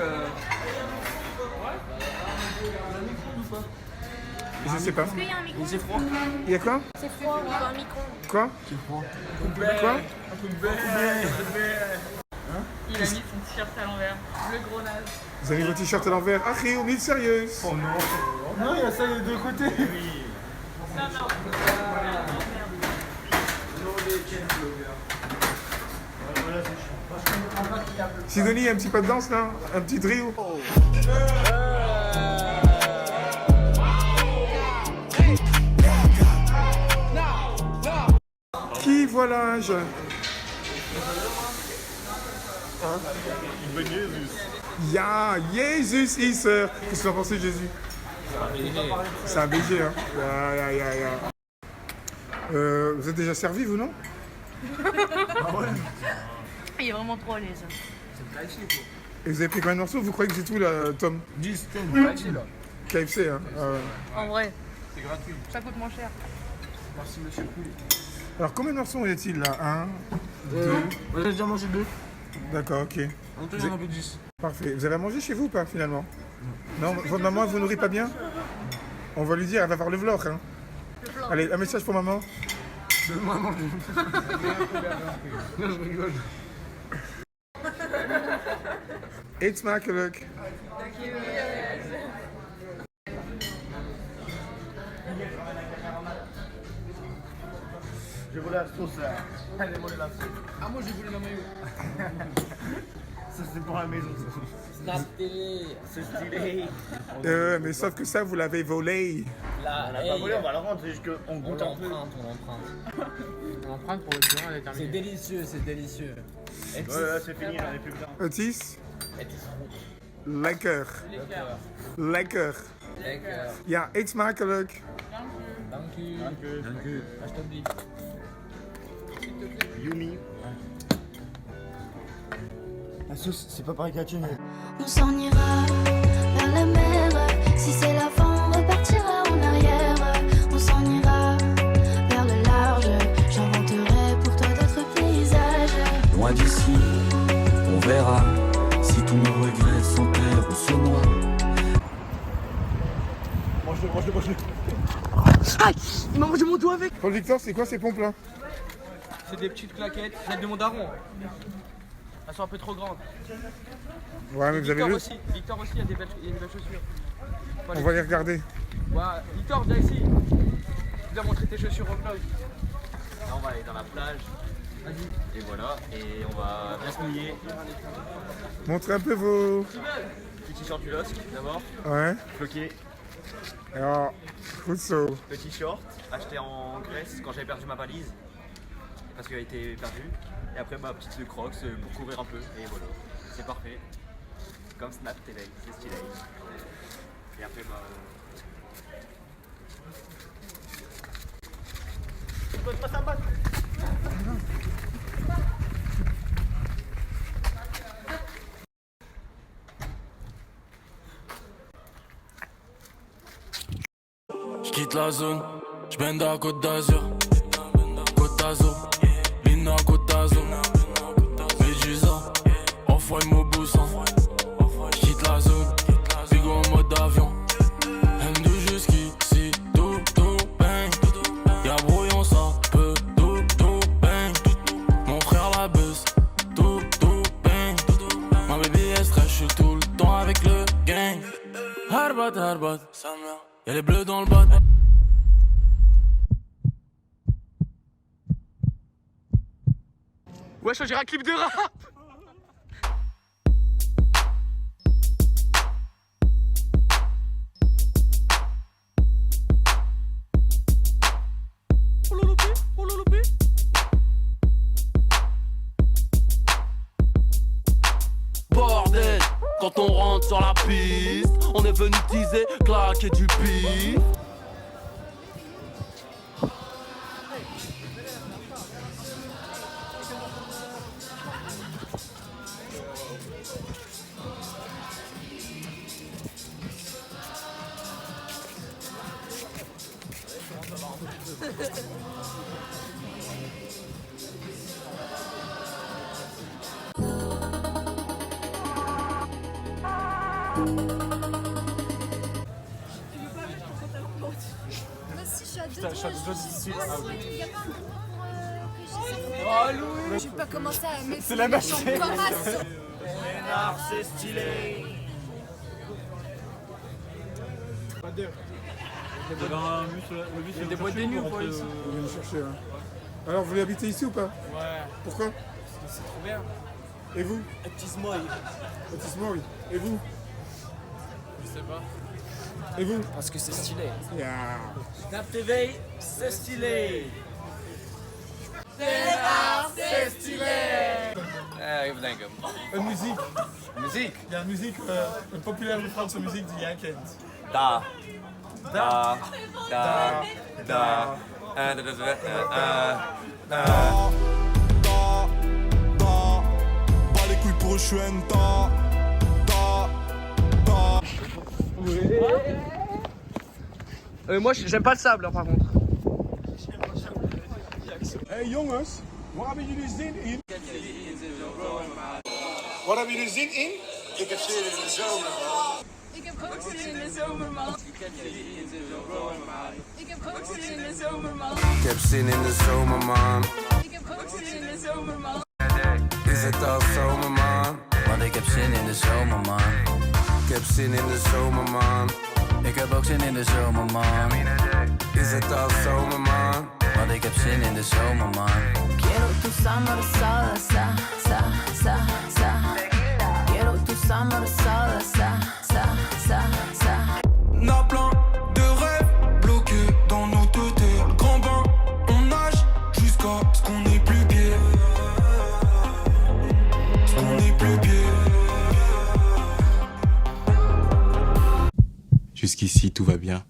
Je sais pas. Est-ce qu'il y a un micro? c'est froid. Il y a quoi? C'est froid, on a un micro. Quoi? C'est froid. Quoi? Il a mis son t-shirt à l'envers. Le gros naze. Vous avez vos t-shirts à l'envers. Ah, on est sérieuse. Oh non. Non, il y a ça des deux côtés. Oui. Non. Sidonie, un petit pas de danse là? Un petit drill? Qui voilà-je? Ja, Jésus is er. Qu'est-ce que vous en pensez, Jésus? C'est un BG, hein. Vous êtes déjà servi, vous, non? Il est vraiment trop à l'aise. Et vous avez pris combien de morceaux? Vous croyez que c'est tout, là, Tom? 10 KFC, hein. En vrai, C'est gratuit. ça coûte moins cher. Merci, monsieur Poulet. Alors, combien de morceaux y a-t-il, là? 1, 2... Moi, j'ai déjà mangé 2. D'accord, ok. On te donne un peu 10. Parfait. Vous avez à manger chez vous ou pas, finalement? Non, votre maman, elle vous nourrit pas bien? On va lui dire, elle va voir le vlog, hein. Allez, un message pour maman. Donne-moi à manger. Non, je rigole. Eet smakelijk. J'ai volé la sauce. Elle a volé la sauce. Ah, moi j'ai voulu la maillot. Ça c'est pour la maison. Snap télé. C'est stylé. Mais sauf que ça, vous l'avez volé. Là, on l'a pas volé, on va le rendre, c'est juste qu'on goûte un peu. On l'emprunte. On l'emprunte pour le durant à déterminer. C'est délicieux, c'est délicieux. Ouais, c'est fini, on est plus bien. Otis? Lekker. Lekker. Lekker. Ja, eet smakelijk. Dank u. Alsjeblieft. Yumi. La sauce, c'est pas pareil qu'à la tienne. On s'en ira vers la mer. Si c'est la fin, on repartira en arrière. On s'en ira vers le large. J'inventerai pour toi d'autres paysages. Loin d'ici, on verra si tous nos regrets s'enterrent ou se noient. Mange-le. Aïe, il m'a mangé mon doigt avec. Paul Victor, c'est quoi ces pompes-là? C'est des petites claquettes, celles de mon daron. Elles sont un peu trop grandes. Ouais, mais vous avez vu? Victor aussi, il y a des belles chaussures. On va les regarder. Ouais, Victor, viens ici. Tu dois montrer tes chaussures au vlog. Là, on va aller dans la plage. Vas-y. Et voilà, et on va bien se mouiller. Montrez un peu vos... Petit t-shirt Ulosque d'abord. Ouais. Floqué. Alors, Rousseau. Petit short acheté en Grèce quand j'avais perdu ma valise. Parce qu'elle a été perdue. Et après ma petite Crocs pour couvrir un peu. Et voilà, c'est parfait. Comme Snap TV, c'est stylé. Et après Pas ça battre. J'quitte la zone, j'bende à Côte d'Azur. Côte d'Azur, Bina Côte d'Azur. Médusa, enfoiré mon boussin. J'quitte la zone, Bigo en mode avion. M2 jusqu'ici, tout bang. Y'a brouillon, ça peut, tout bang. Mon frère la buzz, tout bang. Ma baby est stress, j'suis tout le temps avec le gang. Harbat, sa mère. Y'a les bleus dans le bas. Wesh, on dirait un clip de rap. On l'a loupé. Bordel, quand on rentre sur la piste, on est venu teaser, claquer du pif. Je vais pas commencer à mettre c'est la machine. c'est stylé. Il y a des boîtes de nuit ou pas ici? On vient me chercher. Hein. Alors, vous voulez habiter ici ou pas? Ouais. Pourquoi? C'est trop bien. Et vous? Baptiste-moi. Baptiste-moi, oui. Et vous? Je sais pas. Et vous? Parce que c'est stylé. Yeah. Snap TV, c'est stylé. C'est stylé. Even denken. Een muziek. Muziek? Ja, muziek. Een populaire Franse muziek die jij kent. Da. Da. Pas les couilles pour je suis un Moi j'aime pas le sable hein, par contre. Hey jongens, waar hebben jullie zin in? Waar hebben jullie zin in? Ik heb zin in de zomer, man. Ik heb ook zin in de zomer, man. Ik heb ook zin in de zomer, man. Ik heb zin in de zomer, man. Ik heb ook zin in de zomer, man. Is het al zomer, man? Want ik ik heb zin in de zomer, man. Ik heb zin in de zomer, man. Ik heb ook zin in de zomer, man. Is het al zomer, man? Want ik heb zin in de zomer, man. Quiero tu summer salsa, sa, sa, sa. Quiero tu summer salsa, sa, sa, sa. On a plein de rêves bloqués dans nos têtes. Grand bain, on nage jusqu'à ce qu'on ait plus pied. Ce qu'on ait plus pied. Jusqu'ici, tout va bien.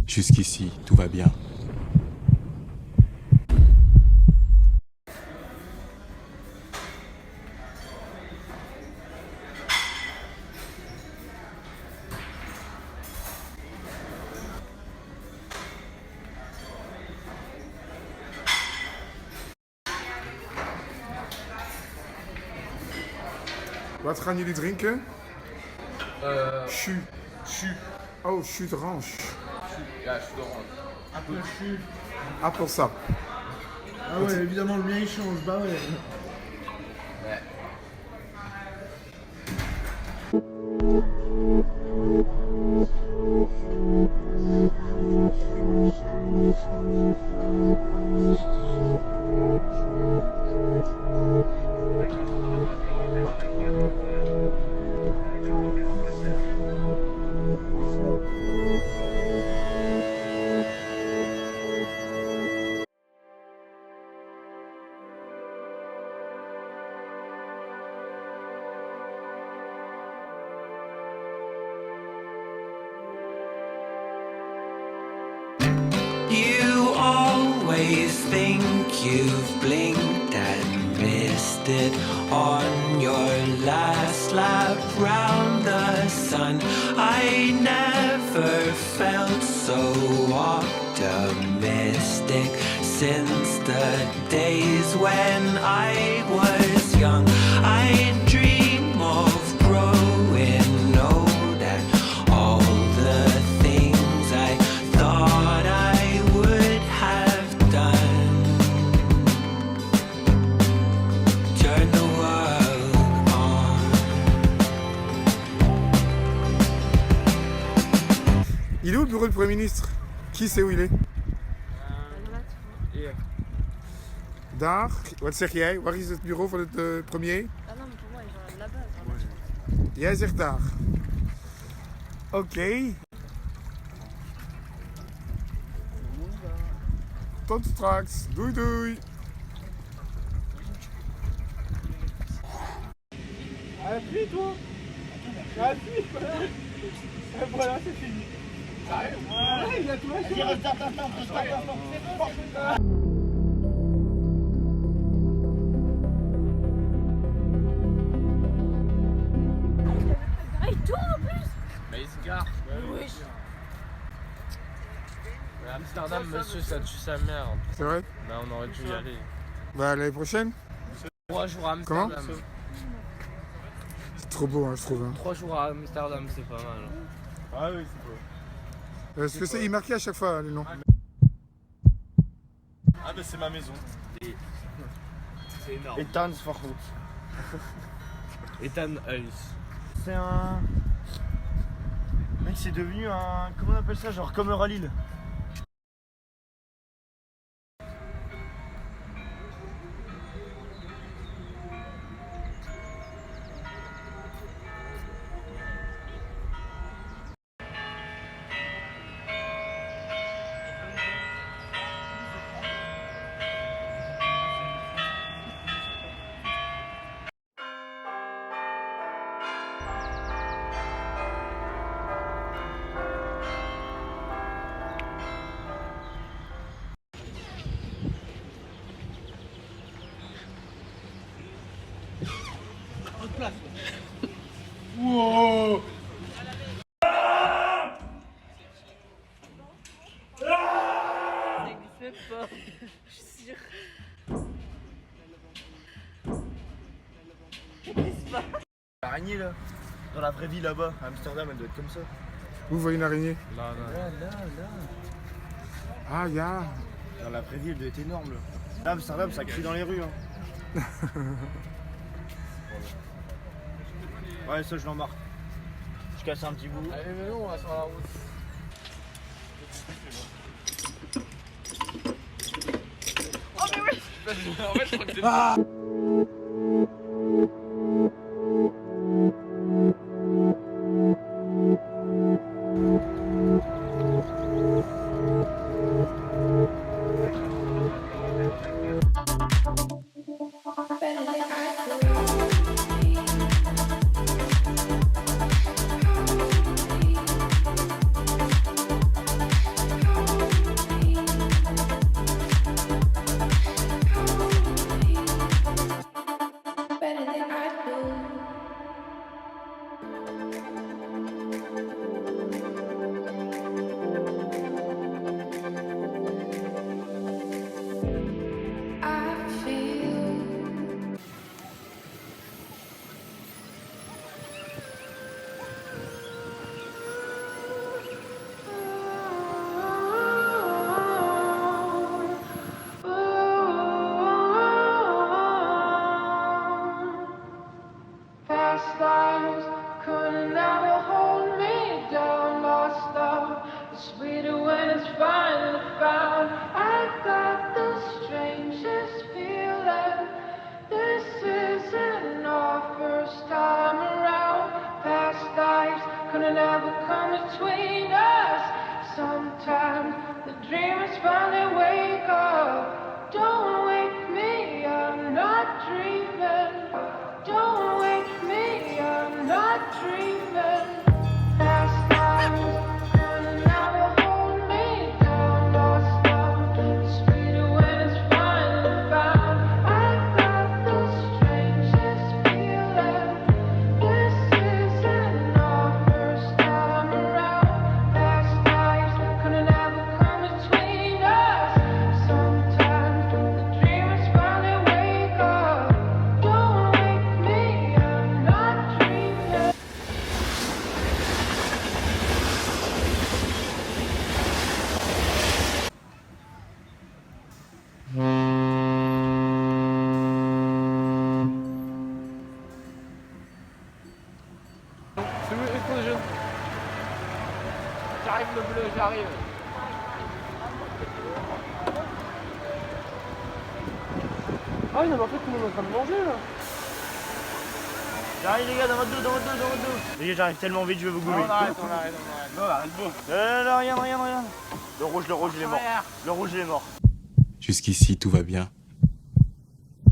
Jusqu'ici, tout va bien. Wat gaan jullie drinken? Jus. Oh, jus d'orange. Ja, jus d'orange. Un peu jus. Appelsap. Ah ouais, évidemment, le mien il change, bah ouais. Ouais. You always think you've blinked and missed it on your last lap round the sun. I never felt so optimistic since the days when I was young. I dream of growing old and all the things I thought I would have done. Turn the world on. Il est où le bureau du Premier ministre? Qui sait où il est? Daar? Wat zeg jij? Waar is het bureau van het premier? Ah non, mais pour moi, genre là-bas. Jij zegt daar. Oké. Tot straks. Doei doei. Appuie toi. Appuie. Et voilà, c'est fini. Ouais, il a tout lâché. Ah, il tourne en plus. Mais il se gare. Oui. Mais Amsterdam, monsieur, ça tue sa mère. C'est vrai? Bah, on aurait dû y aller. Bah l'année prochaine? 3 jours à Comment? Amsterdam. C'est trop beau, hein, je trouve. Hein. 3 jours à Amsterdam, c'est pas mal. Ah oui, c'est beau. Parce que c'est il marquait à chaque fois les noms. Ah mais c'est ma maison. C'est énorme. Ethan Svarhout. Ethan Hulse. C'est un... Mec, c'est devenu un... Comment on appelle ça? Genre comme à Lille. Wow. Ça existe pas. Je suis sûre. L'araignée là, dans la vraie vie là-bas, à Amsterdam, elle doit être comme ça. Vous voyez une araignée? Là, là. Là. Ah, ya. Dans la vraie vie, elle doit être énorme là. Là, Amsterdam, ça crie dans les rues. Hein. Ouais, ça, je l'embarque. Je casse un petit bout. Allez, mais non, on va sur la route. Oh, mais oui. En fait, je crois que c'est Past lives could never hold me down. Lost love is sweeter when it's finally found. I got the strangest feeling. This isn't our first time around. Past lives could never come between us. Sometimes the dreamers finally wake up. Don't wake me, I'm not dreaming. Don't wake me, I'm not dreaming. Past lives could never hold me down. Lost love is sweeter when it's finally found. I got the strangest feeling. This isn't our first time around. Past lives could never come between us. Sometimes the dreamers finally wake up. Don't wake me, I'm not dreaming. C'est où l'explosion? J'arrive le bleu, j'arrive. Ah oui, non mais en fait tout le monde est en train de manger là. J'arrive, les gars, dans votre dos, dans votre dos, dans votre dos. Les gars, j'arrive tellement vite, je vais vous gouler. On arrête. Non, arrête pas. Non, regarde. Le rouge, il est mort. Le rouge, il est mort. Jusqu'ici, tout va bien.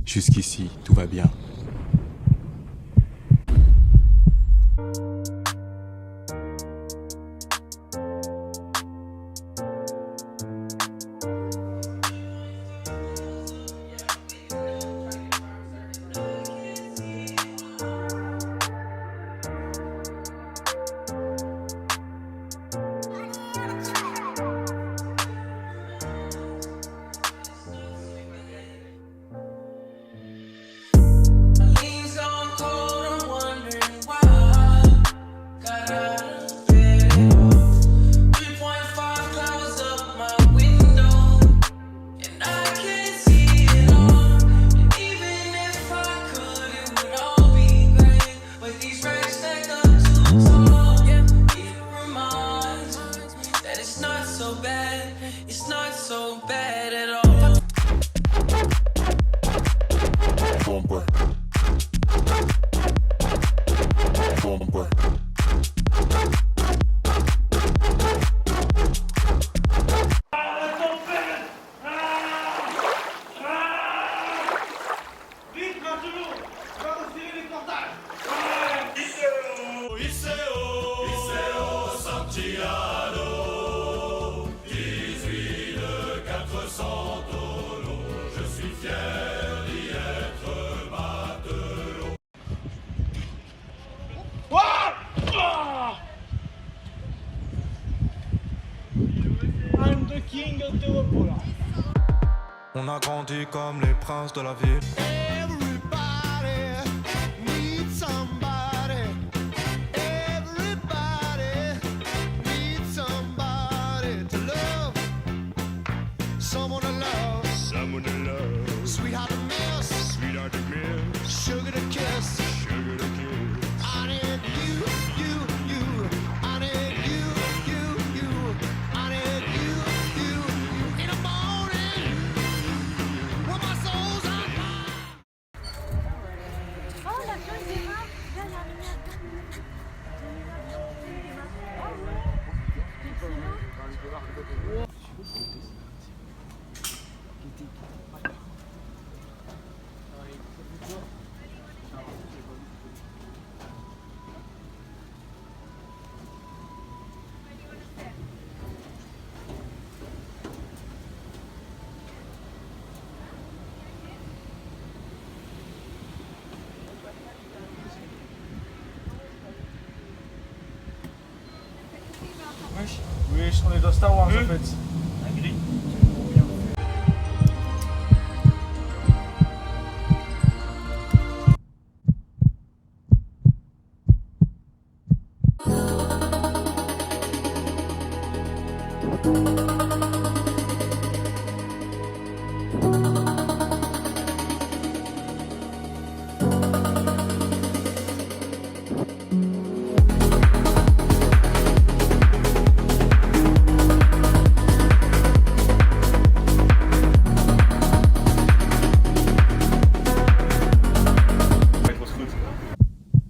Jusqu'ici, tout va bien. On a grandi comme les princes de la ville. Sweetheart to miss, sugar to kiss, I Wesh, on est dans Star Wars en fait.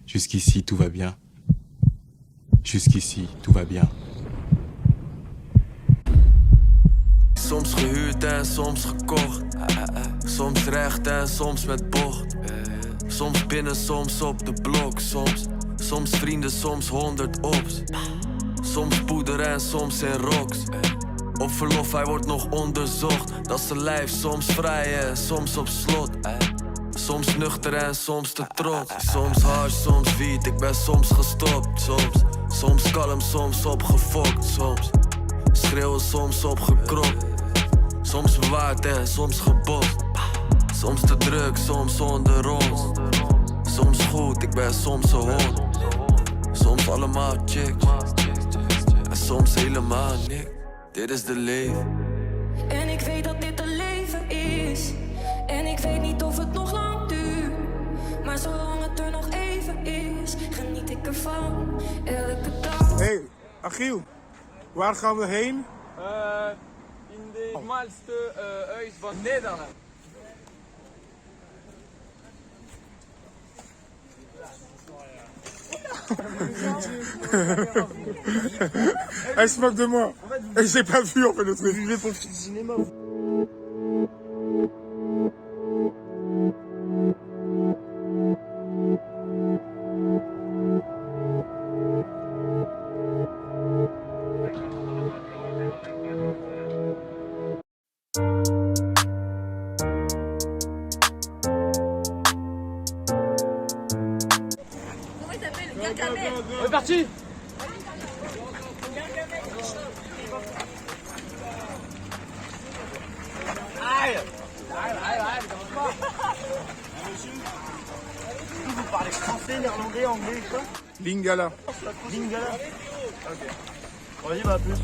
Jusqu'ici, tout va bien. Jusqu'ici, tout va bien. Soms gehuurd en soms gekocht. Soms recht en soms met bocht. Soms binnen, soms op de blok. Soms vrienden, soms 100 ops. Soms poeder en soms in rocks. Op verlof, hij wordt nog onderzocht. Dat is zijn lijf, soms vrij en soms op slot. Soms nuchter en soms te trots. Soms hash, soms wiet, ik ben soms gestopt. Soms kalm, soms opgefokt. Soms schreeuwen, soms opgekropt. Soms bewaard en soms gebost. Soms te druk, soms onder ons. Soms goed, ik ben soms een hond. Soms allemaal chicks. En soms helemaal niks. Dit is de leven. En ik weet dat dit een leven is. En ik weet niet of het nog lang duurt. Maar zolang het er nog even is, geniet ik ervan. Elke dag. Hey, Achiel. Waar gaan we heen? In de normaalste huis van Nederland. Elle se moque de moi. Et j'ai pas vu en fait le truc. Vivez pour le cinéma. On est parti. Aïe. Vous parlez français, néerlandais, anglais, quoi? Lingala. Lingala. Ok. Vas-y, bah à plus.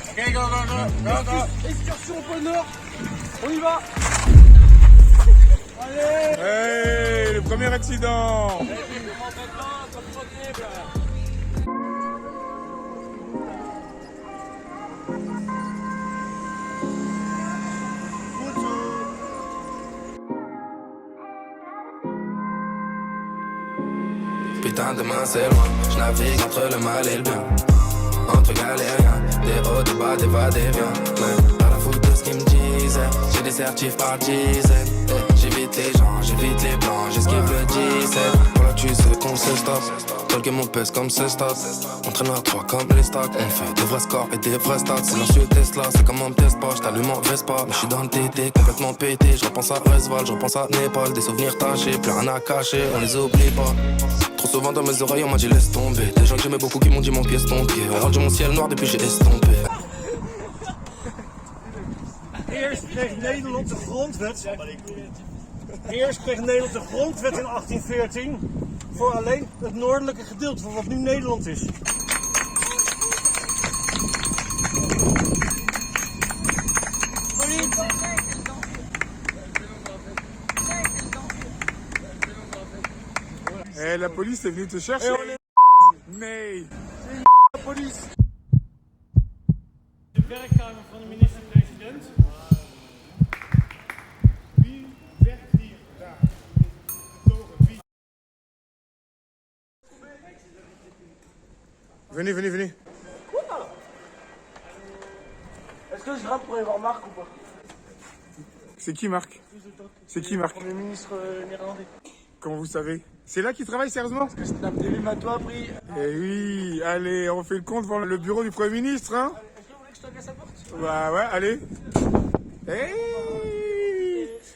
Ok, go. Excursion au pôle Nord. On y va. Allez. Hey, le premier accident. Putain, demain c'est loin. Je navigue entre le mal et le bien. Entre galériens, des hauts, des bas, des va-et-vient. Mais à la foutre de ce qu'ils me disaient. J'ai des certifs par dizaines. J'évite les gens, j'évite les blancs. J'esquive le 17. Voilà, tu sais qu'on se stoppe. Talker mon pèse comme ce stop. On traîne à 3 comme les stocks. On fait des vrais scores et des vrais stats. Silencieux Tesla, c'est comme un pièce pas. J't'allume en Vespa. Mais j'suis dans le TT, complètement pété. J'repense à Resval, j'repense à Népal. Des souvenirs tachés, plus rien à cacher. On les oublie pas. Trop souvent dans mes oreilles, on m'a dit laisse tomber. Des gens que j'aimais beaucoup qui m'ont dit mon pied est ton pied. On rendu mon ciel noir depuis j'ai estompé. Eerst kreeg Nederland de grondwet. Eerst kreeg Nederland de grondwet in 1814 voor alleen het noordelijke gedeelte van wat nu Nederland is. Eh, la police est venue te chercher. Et on est... Mais... la police. De werkkamer van de minister-president. Wie werkt hier daar? Wie? Venez, venez, venez. Est-ce que je rentre pour aller voir Marc ou pas? C'est qui Marc? C'est qui Marc? Le Premier ministre néerlandais. Comment vous savez? C'est là qu'il travaille sérieusement? Parce que Snap TV m'a tout appris. Eh oui, allez, on fait le compte devant le bureau du Premier ministre, hein? Est-ce que vous voulez que je toque à sa porte? Bah ouais, allez.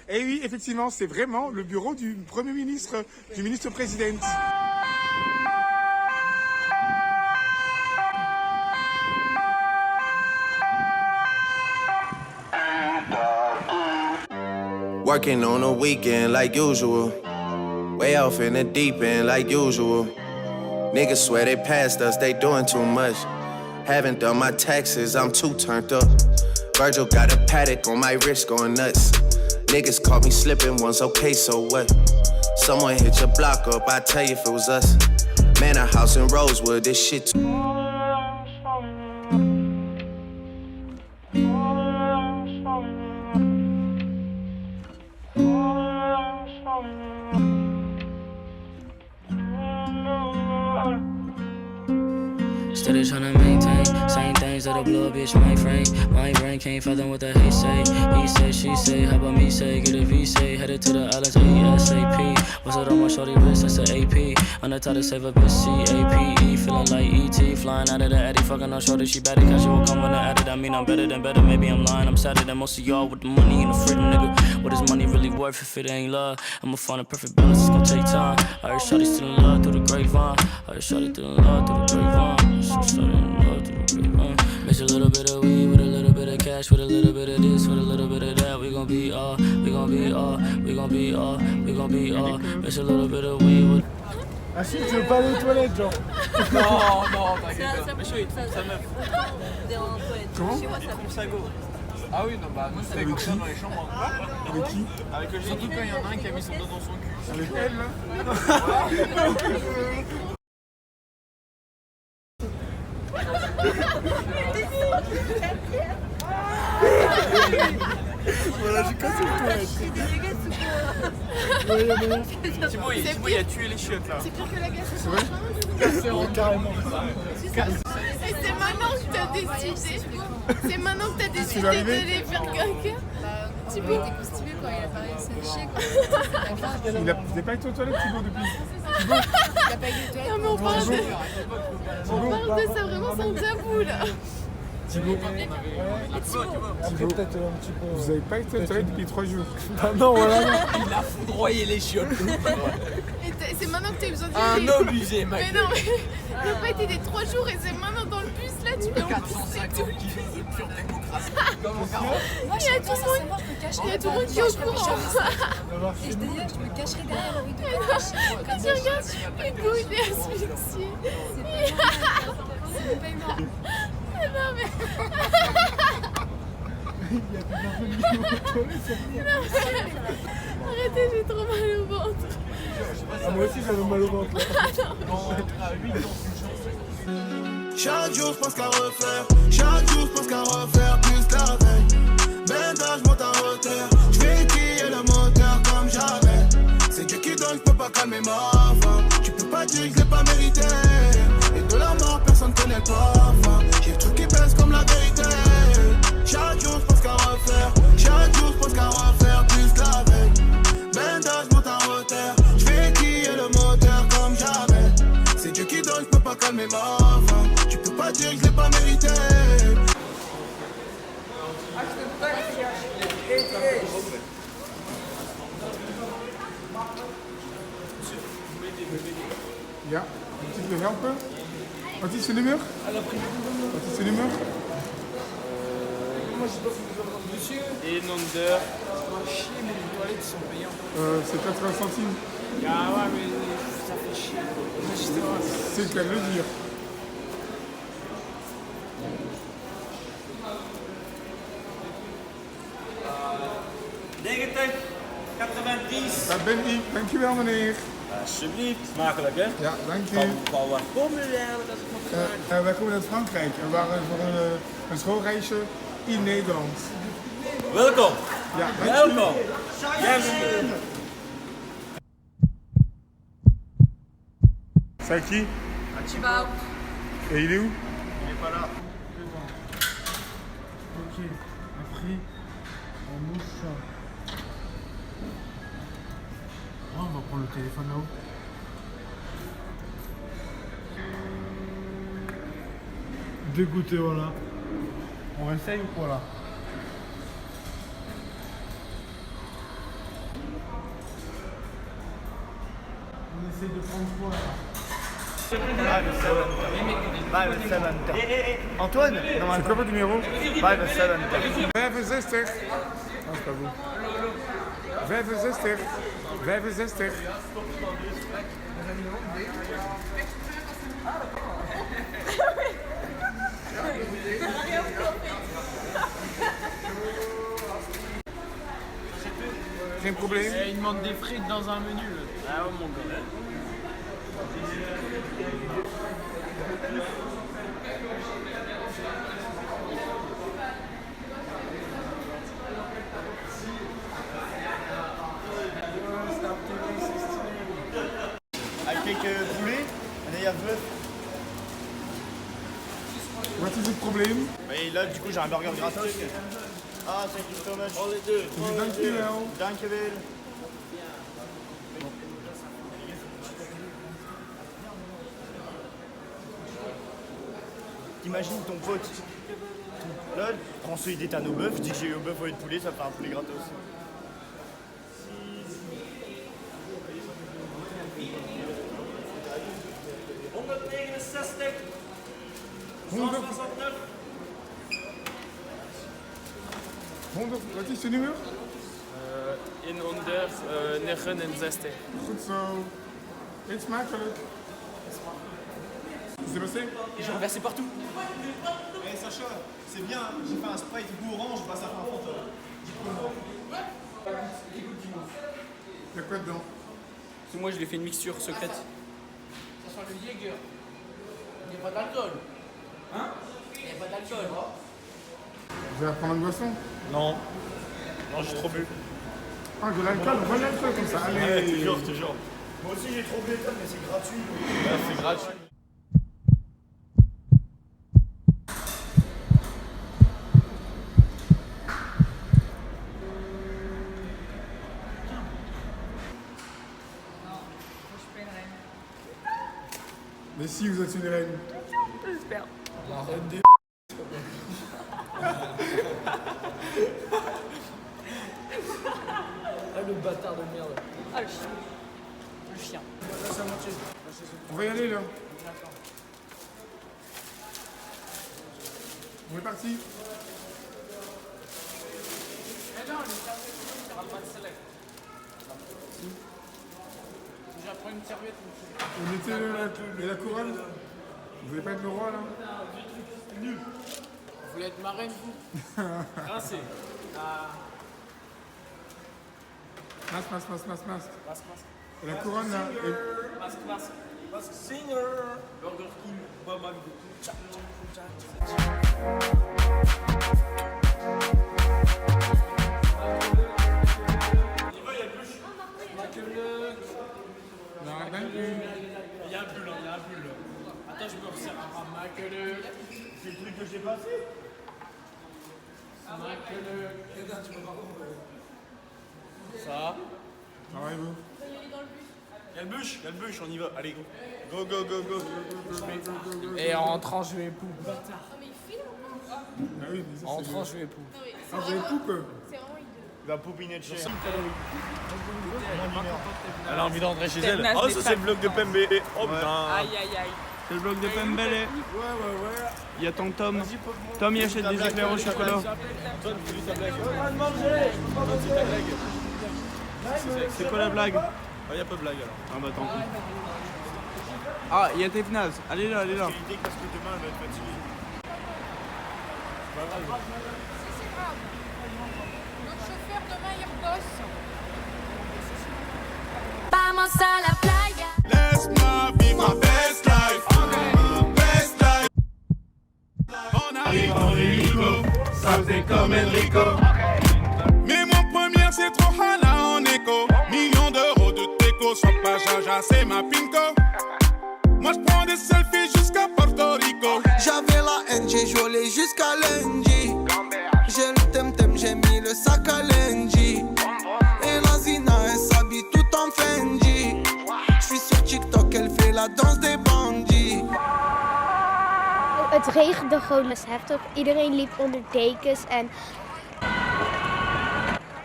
Eh oui, effectivement, c'est vraiment le bureau du Premier ministre, du ministre-président. Working on a weekend like usual. Way off in the deep end like usual. Niggas swear they passed us, they doing too much. Haven't done my taxes, I'm too turned up. Virgil got a paddock on my wrist going nuts. Niggas caught me slipping once, okay, so what? Someone hit your block up, I tell you if it was us. Man, a house in Rosewood, this shit too. Steady tryna maintain, same things that'll blow a bitch my frame. My brain can't fathom what the hate say. He say, she say, how about me say? Get a V say, headed to the islands ASAP. What's it on my shorty wrist? That's the AP. On the top to save a bitch CAPE. Feeling like ET, flying out of the Addy. Fucking on shorty, she better cause she won't come when I added. I mean I'm better than better, maybe I'm lying. I'm sadder than most of y'all with the money and the freedom, nigga. What is money really worth if it ain't love? I'ma find a perfect balance, it's gonna take time. I heard shorty still in love through the grapevine. I heard shorty still in love through the grapevine. Mix a little bit of weed with a little bit of cash, with a little bit of this, with a little bit of that. We gon' be all, we gon' be all, we gon' be all, we gon' be all. Mix a little bit of weed with. Ah si, tu veux pas aller aux toilettes, genre? Non, non, t'inquiète pas. Mais chaud, il trouve sa meuf. Comment? Il trouve sa go. Ah oui, non, bah, nous c'était comme ça dans les chambres. Avec qui? Avec le surtout quand il y en a un qui a mis son doigt dans son cul. Avec elle, là? Voilà, j'ai cassé le toilette. Thibaut, il a tué les chiottes là. C'est pire que la glace. C'est vrai? Ouais, carrément. Et c'est maintenant que t'as décidé. C'est maintenant que t'as décidé de les faire caca. Thibaut était constipé quand il a pas réussi à chier. Il n'a pas été aux toilettes, Thibaut, depuis. Thibaut? Il a pas été aux toilettes. Non mais on parle de ça vraiment sans tabou là. Thibaut, Après peut-être un petit peu... vous avez pas été aux toilettes depuis 3 jours. Ah non, voilà. Il a foudroyé les chiottes. C'est maintenant que t'as eu besoin de Un obligé, mec. Mais non, mais il n'a pas été des 3 jours et c'est maintenant dans le bus là, tu peux en pisser tout. Il y a tout le monde qui est au courant. Et je te disais que je me cacherais derrière le rideau. Quand tu regardes, Hugo il est asphyxié. C'est pas humain. Non mais... Arrêtez, j'ai trop mal au ventre. Ah, moi aussi j'avais mal au ventre là. Chaque jour je pense qu'à refaire, chaque jour je pense qu'à refaire plus la veille. Bendage monte en hauteur, je vais équiller le moteur comme jamais. C'est Dieu qui donne, je peux pas calmer ma faim. Tu peux pas dire que je l'ai pas mérité. Et de la mort personne connaît le parfum. J'ai le truc qui baisse comme la vérité. Chaque jour je pense qu'à refaire, chaque jour je pense qu'à refaire plus la veille. Bendage monte en hauteur, je vais équiller le moteur comme jamais. C'est Dieu qui donne, je peux pas calmer ma faim. Tu peux pas dire que je l'ai pas mérité. Ja, moet je me helpen? Wat is je nummer? Wat is je nummer? Et nombre d'heures. Chier, mais les toilettes sont payantes. C'est 80 centimes. Ah ouais, mais ça fait chier. C'est le cas de le dire. Negative 90. Dat ben ik. Dankjewel meneer. Alsjeblieft, smakelijk hè? Ja, dank u. Van waar komen jullie eigenlijk als ik mag vragen? Wij komen uit Frankrijk en we waren voor een schoolreisje in Nederland. Welkom! Ja, welkom! Bienvenue! C'est qui? Archibald. Et il est où? Il est pas là. Ok, après, en mouche. Oh, on va prendre le téléphone là-haut. Dégoûté, voilà. On essaye ou quoi là? On essaye de prendre quoi là? Antoine, C'est quoi votre numéro? 75. 65. Non, c'est pas vous. 65. 65. Geen probleem. Il demande des frites dans un menu. Ah oh mon gars. Avec poulet, en ayant bœuf. Wat is het probleem? Et là, du coup, j'ai un burger gratos. Ah, thank you so much. Oh, les deux. Dankjewel. Dankjewel. T'imagines ton pote. Là, tu prends celui d'état au bœuf, je dis que j'ai eu au bœuf au lieu de poulet, ça fait un poulet gratos. 100. Wat is je nummer? In 169. Goed zo. Eet smakelijk. C'est passé? J'ai renversé partout. Eh Sacha, c'est bien, j'ai fait un Sprite goût orange, bah ça fait un fantôme. Il y a quoi dedans? Parce que moi je lui ai fait une mixture secrète. Ça sent le Jäger. Il n'y a pas d'alcool. Hein? Il n'y a pas d'alcool. Vous allez prendre une boisson? Non. Non, j'ai trop bu. Ah, de l'alcool, on voit l'alcool comme ça. Allez. Ouais, toujours, toujours. Moi aussi j'ai trop bu, mais c'est gratuit. Ouais, c'est gratuit. Mais si, vous êtes une reine. J'espère. La reine des... Ah le bâtard de merde. Ah le chien. Le chien. On va y aller là. On est parti. Mais non, il n'y aura pas de select. J'apprends une serviette. On était et la couronne? Vous voulez pas être le roi là? Nul. Vous voulez être ma reine vous? Rincé. Masque. Masque. Et la couronne là? Masque. Masque singer. Burger King. Baba Go. Il y a un pull. Attends, je me resserre un Maqueleux. C'est le truc que j'ai passé. Maqueleux. Ça. Travaillez-vous. Il y a le bûche, on y va. Allez, go. Go. Et en rentrant, je vais époux. Ah oui, mais ça, En c'est rentrant, le- je vais époux. Ah, vous avez tout quoi? Il va poupiner de chez elle. Elle a envie d'entrer chez elle. Oh, ça c'est le bloc de Pembele. Oh putain. Aïe. C'est le bloc de Pembele. Ouais. Il y a ton Tom. Tom, il achète des éclairs au chocolat. Antoine, fais-lui ta blague. Vas-y, ta blague. C'est quoi la blague? Il n'y a pas de blague alors. Ah bah tant pis. Ah, il y a tes fnaz. Allez là. J'ai l'idée parce que demain elle va être fatiguée. C'est grave. Notre chauffeur demain il rebosse. Vamos a la playa. Best ma vie, ma best life. Best life. On arrive en hélico, ça faisait comme Enrico. Mais mon première c'est trop hala en écho. Millions d'euros de déco, sois pas jaja, c'est ma pinko. Moi je prends des selfies jusqu'à Porto Rico. J'avais la haine, j'ai joué jusqu'à lundi. J'ai le temtem, j'ai mis le sac à lundi. Et la Zina, elle s'habille tout en Fendi. J'suis sur TikTok, elle fait la danse des bandits. Het regende gewoon best heftig. Iedereen liep onder dekens en...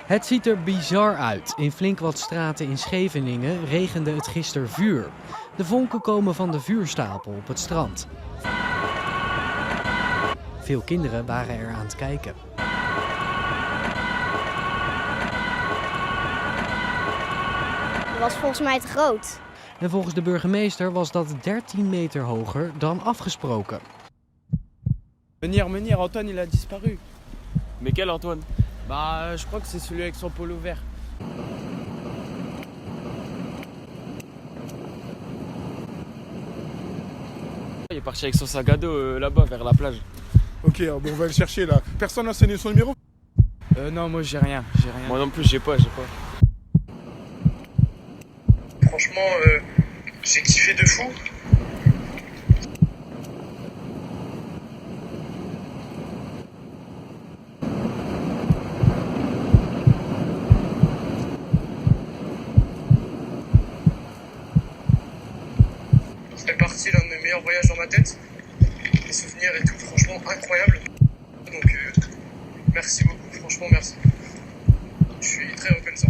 Het ziet er bizar uit. In flink wat straten in Scheveningen regende het gisteren vuur. De vonken komen van de vuurstapel op het strand. Veel kinderen waren er aan het kijken. Dat was volgens mij te groot. En volgens de burgemeester was dat 13 meter hoger dan afgesproken. Menhir, Antoine il a disparu. Mais quel Antoine? Bah je crois que c'est celui avec son polo vert. Il est parti avec son sac à dos là-bas vers la plage. Ok, bon, on va le chercher là. Personne n'a sonné son numéro? Non, moi j'ai rien. Moi non plus, j'ai pas. Franchement, j'ai kiffé de fou. C'est parti, l'un de mes meilleurs voyages dans ma tête. Les souvenirs et tout, franchement incroyable. Donc merci beaucoup, franchement merci. Je suis très reconnaissant.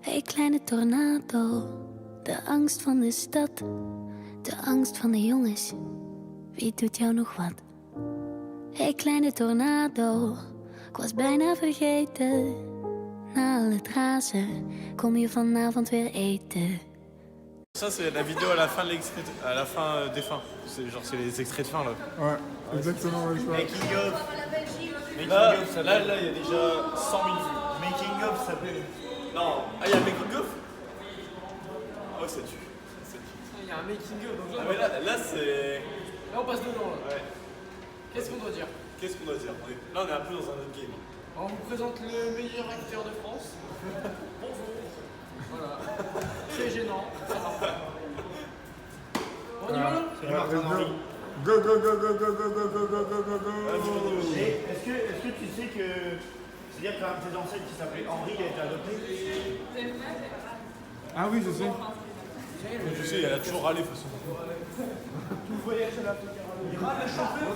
Hey kleine tornado, de angst van de stad, de angst van de jongens, wie doet jou nog wat? Hey kleine tornado, ik was bijna vergeten, na al het razen, kom je vanavond weer eten. Ça c'est la vidéo à la fin de l'extrait, à la fin des fins. C'est genre c'est les extraits de fin là. Ouais, exactement. Ouais, Making of. Là il y a déjà 100 000 vues. Making of ça s'appelle. Non. Ah il y a un making of. Oh ça tue. Il y a un making of. Donc ah mais là c'est. Là on passe dedans là. Ouais. Qu'est-ce qu'on doit dire? Là on est un peu dans un autre game. On vous présente le meilleur acteur de France. Bonjour. Voilà. Très gênant. Ça va pas. On y va là? Go, go, go, go, go, go, go, go, go, go, go. Est-ce que tu sais que. C'est-à-dire qu'un de tes ancêtres qui s'appelait Henri a été adopté? Ah oui, je sais. Je sais, elle a toujours râlé de toute façon. Tout le voyage à l'Afrique. Il râle le chauffeur?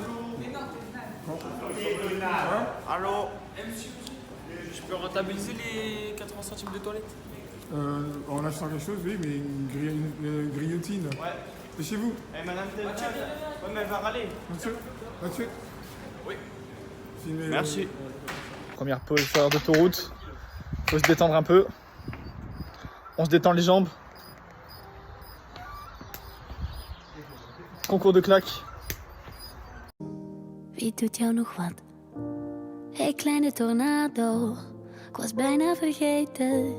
Allô? Je peux rentabiliser les 80 centimes de toilette? En achetant quelque chose, oui, mais une grillotine. Ouais. C'est chez vous? Eh madame Delta, ouais mais elle va râler. Mathieu? Oui. Merci. Première pause sur d'autoroute. Faut se détendre un peu. On se détend les jambes. Concours de claques. Wie doet jou nog wat? Hey kleine tornado, ik was bijna vergeten.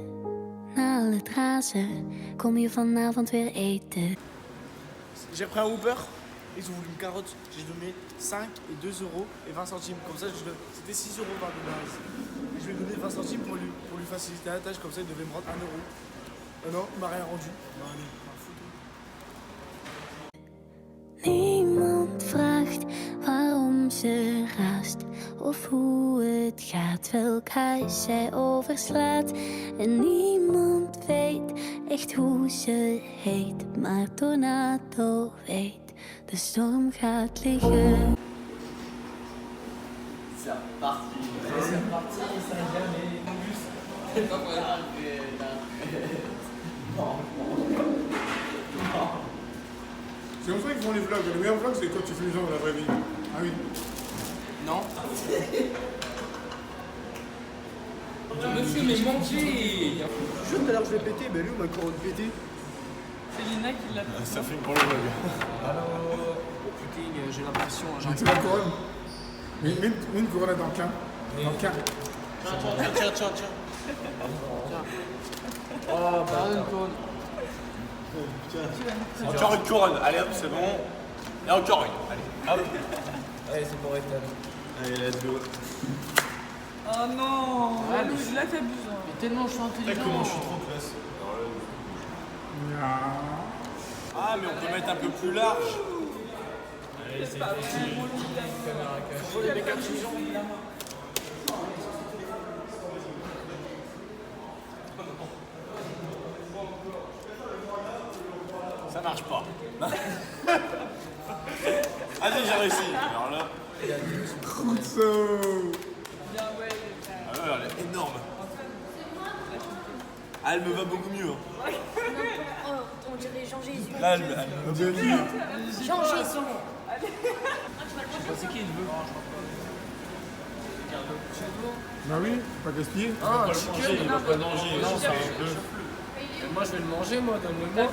Na al het razen, kom je vanavond weer eten. J'ai pris un Uber. Ils ont voulu une carotte, j'ai donné 5 et 2 euros et 20 centimes. Comme ça, c'était 6 euros par de base. Et je lui ai donné 20 centimes pour lui faciliter la tâche, comme ça il devait me rendre 1 euro. Non, il m'a rien rendu. Non, allez, Niemand vraagt waarom ze raast of hoe het gaat, welk huis zij overslaat. En niemand weet echt hoe ze heet, maar Tornado weet, de storm gaat liggen. C'est reparti. C'est reparti, ça n'a jamais. C'est pas voilà. C'est comme ça qu'ils font les vlogs. Le meilleur vlog, c'est quand tu fais les gens dans la vraie vie. Ah oui. Non. Monsieur, mais mangez. Juste tout à l'heure, je vais péter, mais lui, on m'a encore pété. C'est Lina qui l'a fait. Ça filme pour le vlog. Alors, putain, j'ai l'impression. C'est la couronne. Mets une couronne dans le quin. Dans le quin. Tiens. Oh, bah, une couronne. Encore une couronne, allez hop, c'est bon. Et encore une, allez, hop. Allez, c'est pour Ethan. Allez, let's go. Oh non, Louis, là t'abuses. Mais tellement je suis intelligent. Comment je suis trop classe. Ah, mais on peut mettre un peu plus large. Allez, c'est parti. Faut les mecs intelligents. Ça marche pas. Allez, j'ai réussi. Alors là. Rousseau. Ah ouais, elle est énorme. Ah, elle me va beaucoup mieux. Oh, on dirait Jean Jésus. Là, elle me va mieux. Jean Jésus. C'est qui il veut? Bah oui, pas gaspiller. Ah, un chicken, il va pas le manger. Non, c'est un peu. Moi, je vais le manger, moi, donne-le-moi.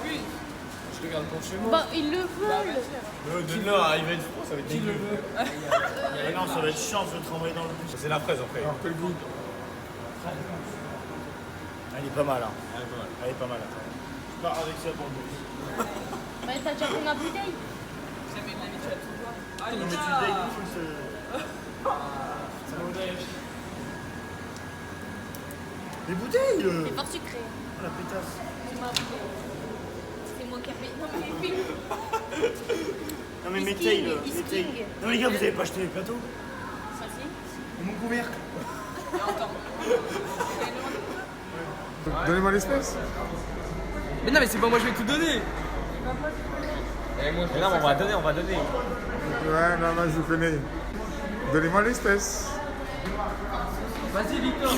Je le garde pour chez moi. Bah, il le veut. Donne-le, il va être froid, ça va être Qui le veut? Non, ça va être chiant, je vais te renvoyer dans le bus. C'est la fraise après. Alors, quel goût? Elle est pas mal, hein. Elle est pas mal. Je pars avec ça pour le bus. Bah, t'as déjà pris ma bouteille. J'avais de l'habitude à tout voir. Ah, Non, mais tu Lina. dégoûtes, Les bouteilles C'est fort sucré. Oh, la pétasse. C'est ma bouteille. C'est moi qui ai fait. Non, mais filme. Non mais Les mes Sting, tails, les mes Sting. tails. Non les gars, vous avez pas acheté les plateaux? Ça, si. Et mon couvercle? Donnez-moi l'espèce. Mais non, mais c'est pas moi, je vais tout donner. Mais non, mais on va donner. Ouais, non, je vous connais. Donnez-moi l'espèce. Vas-y, Victor.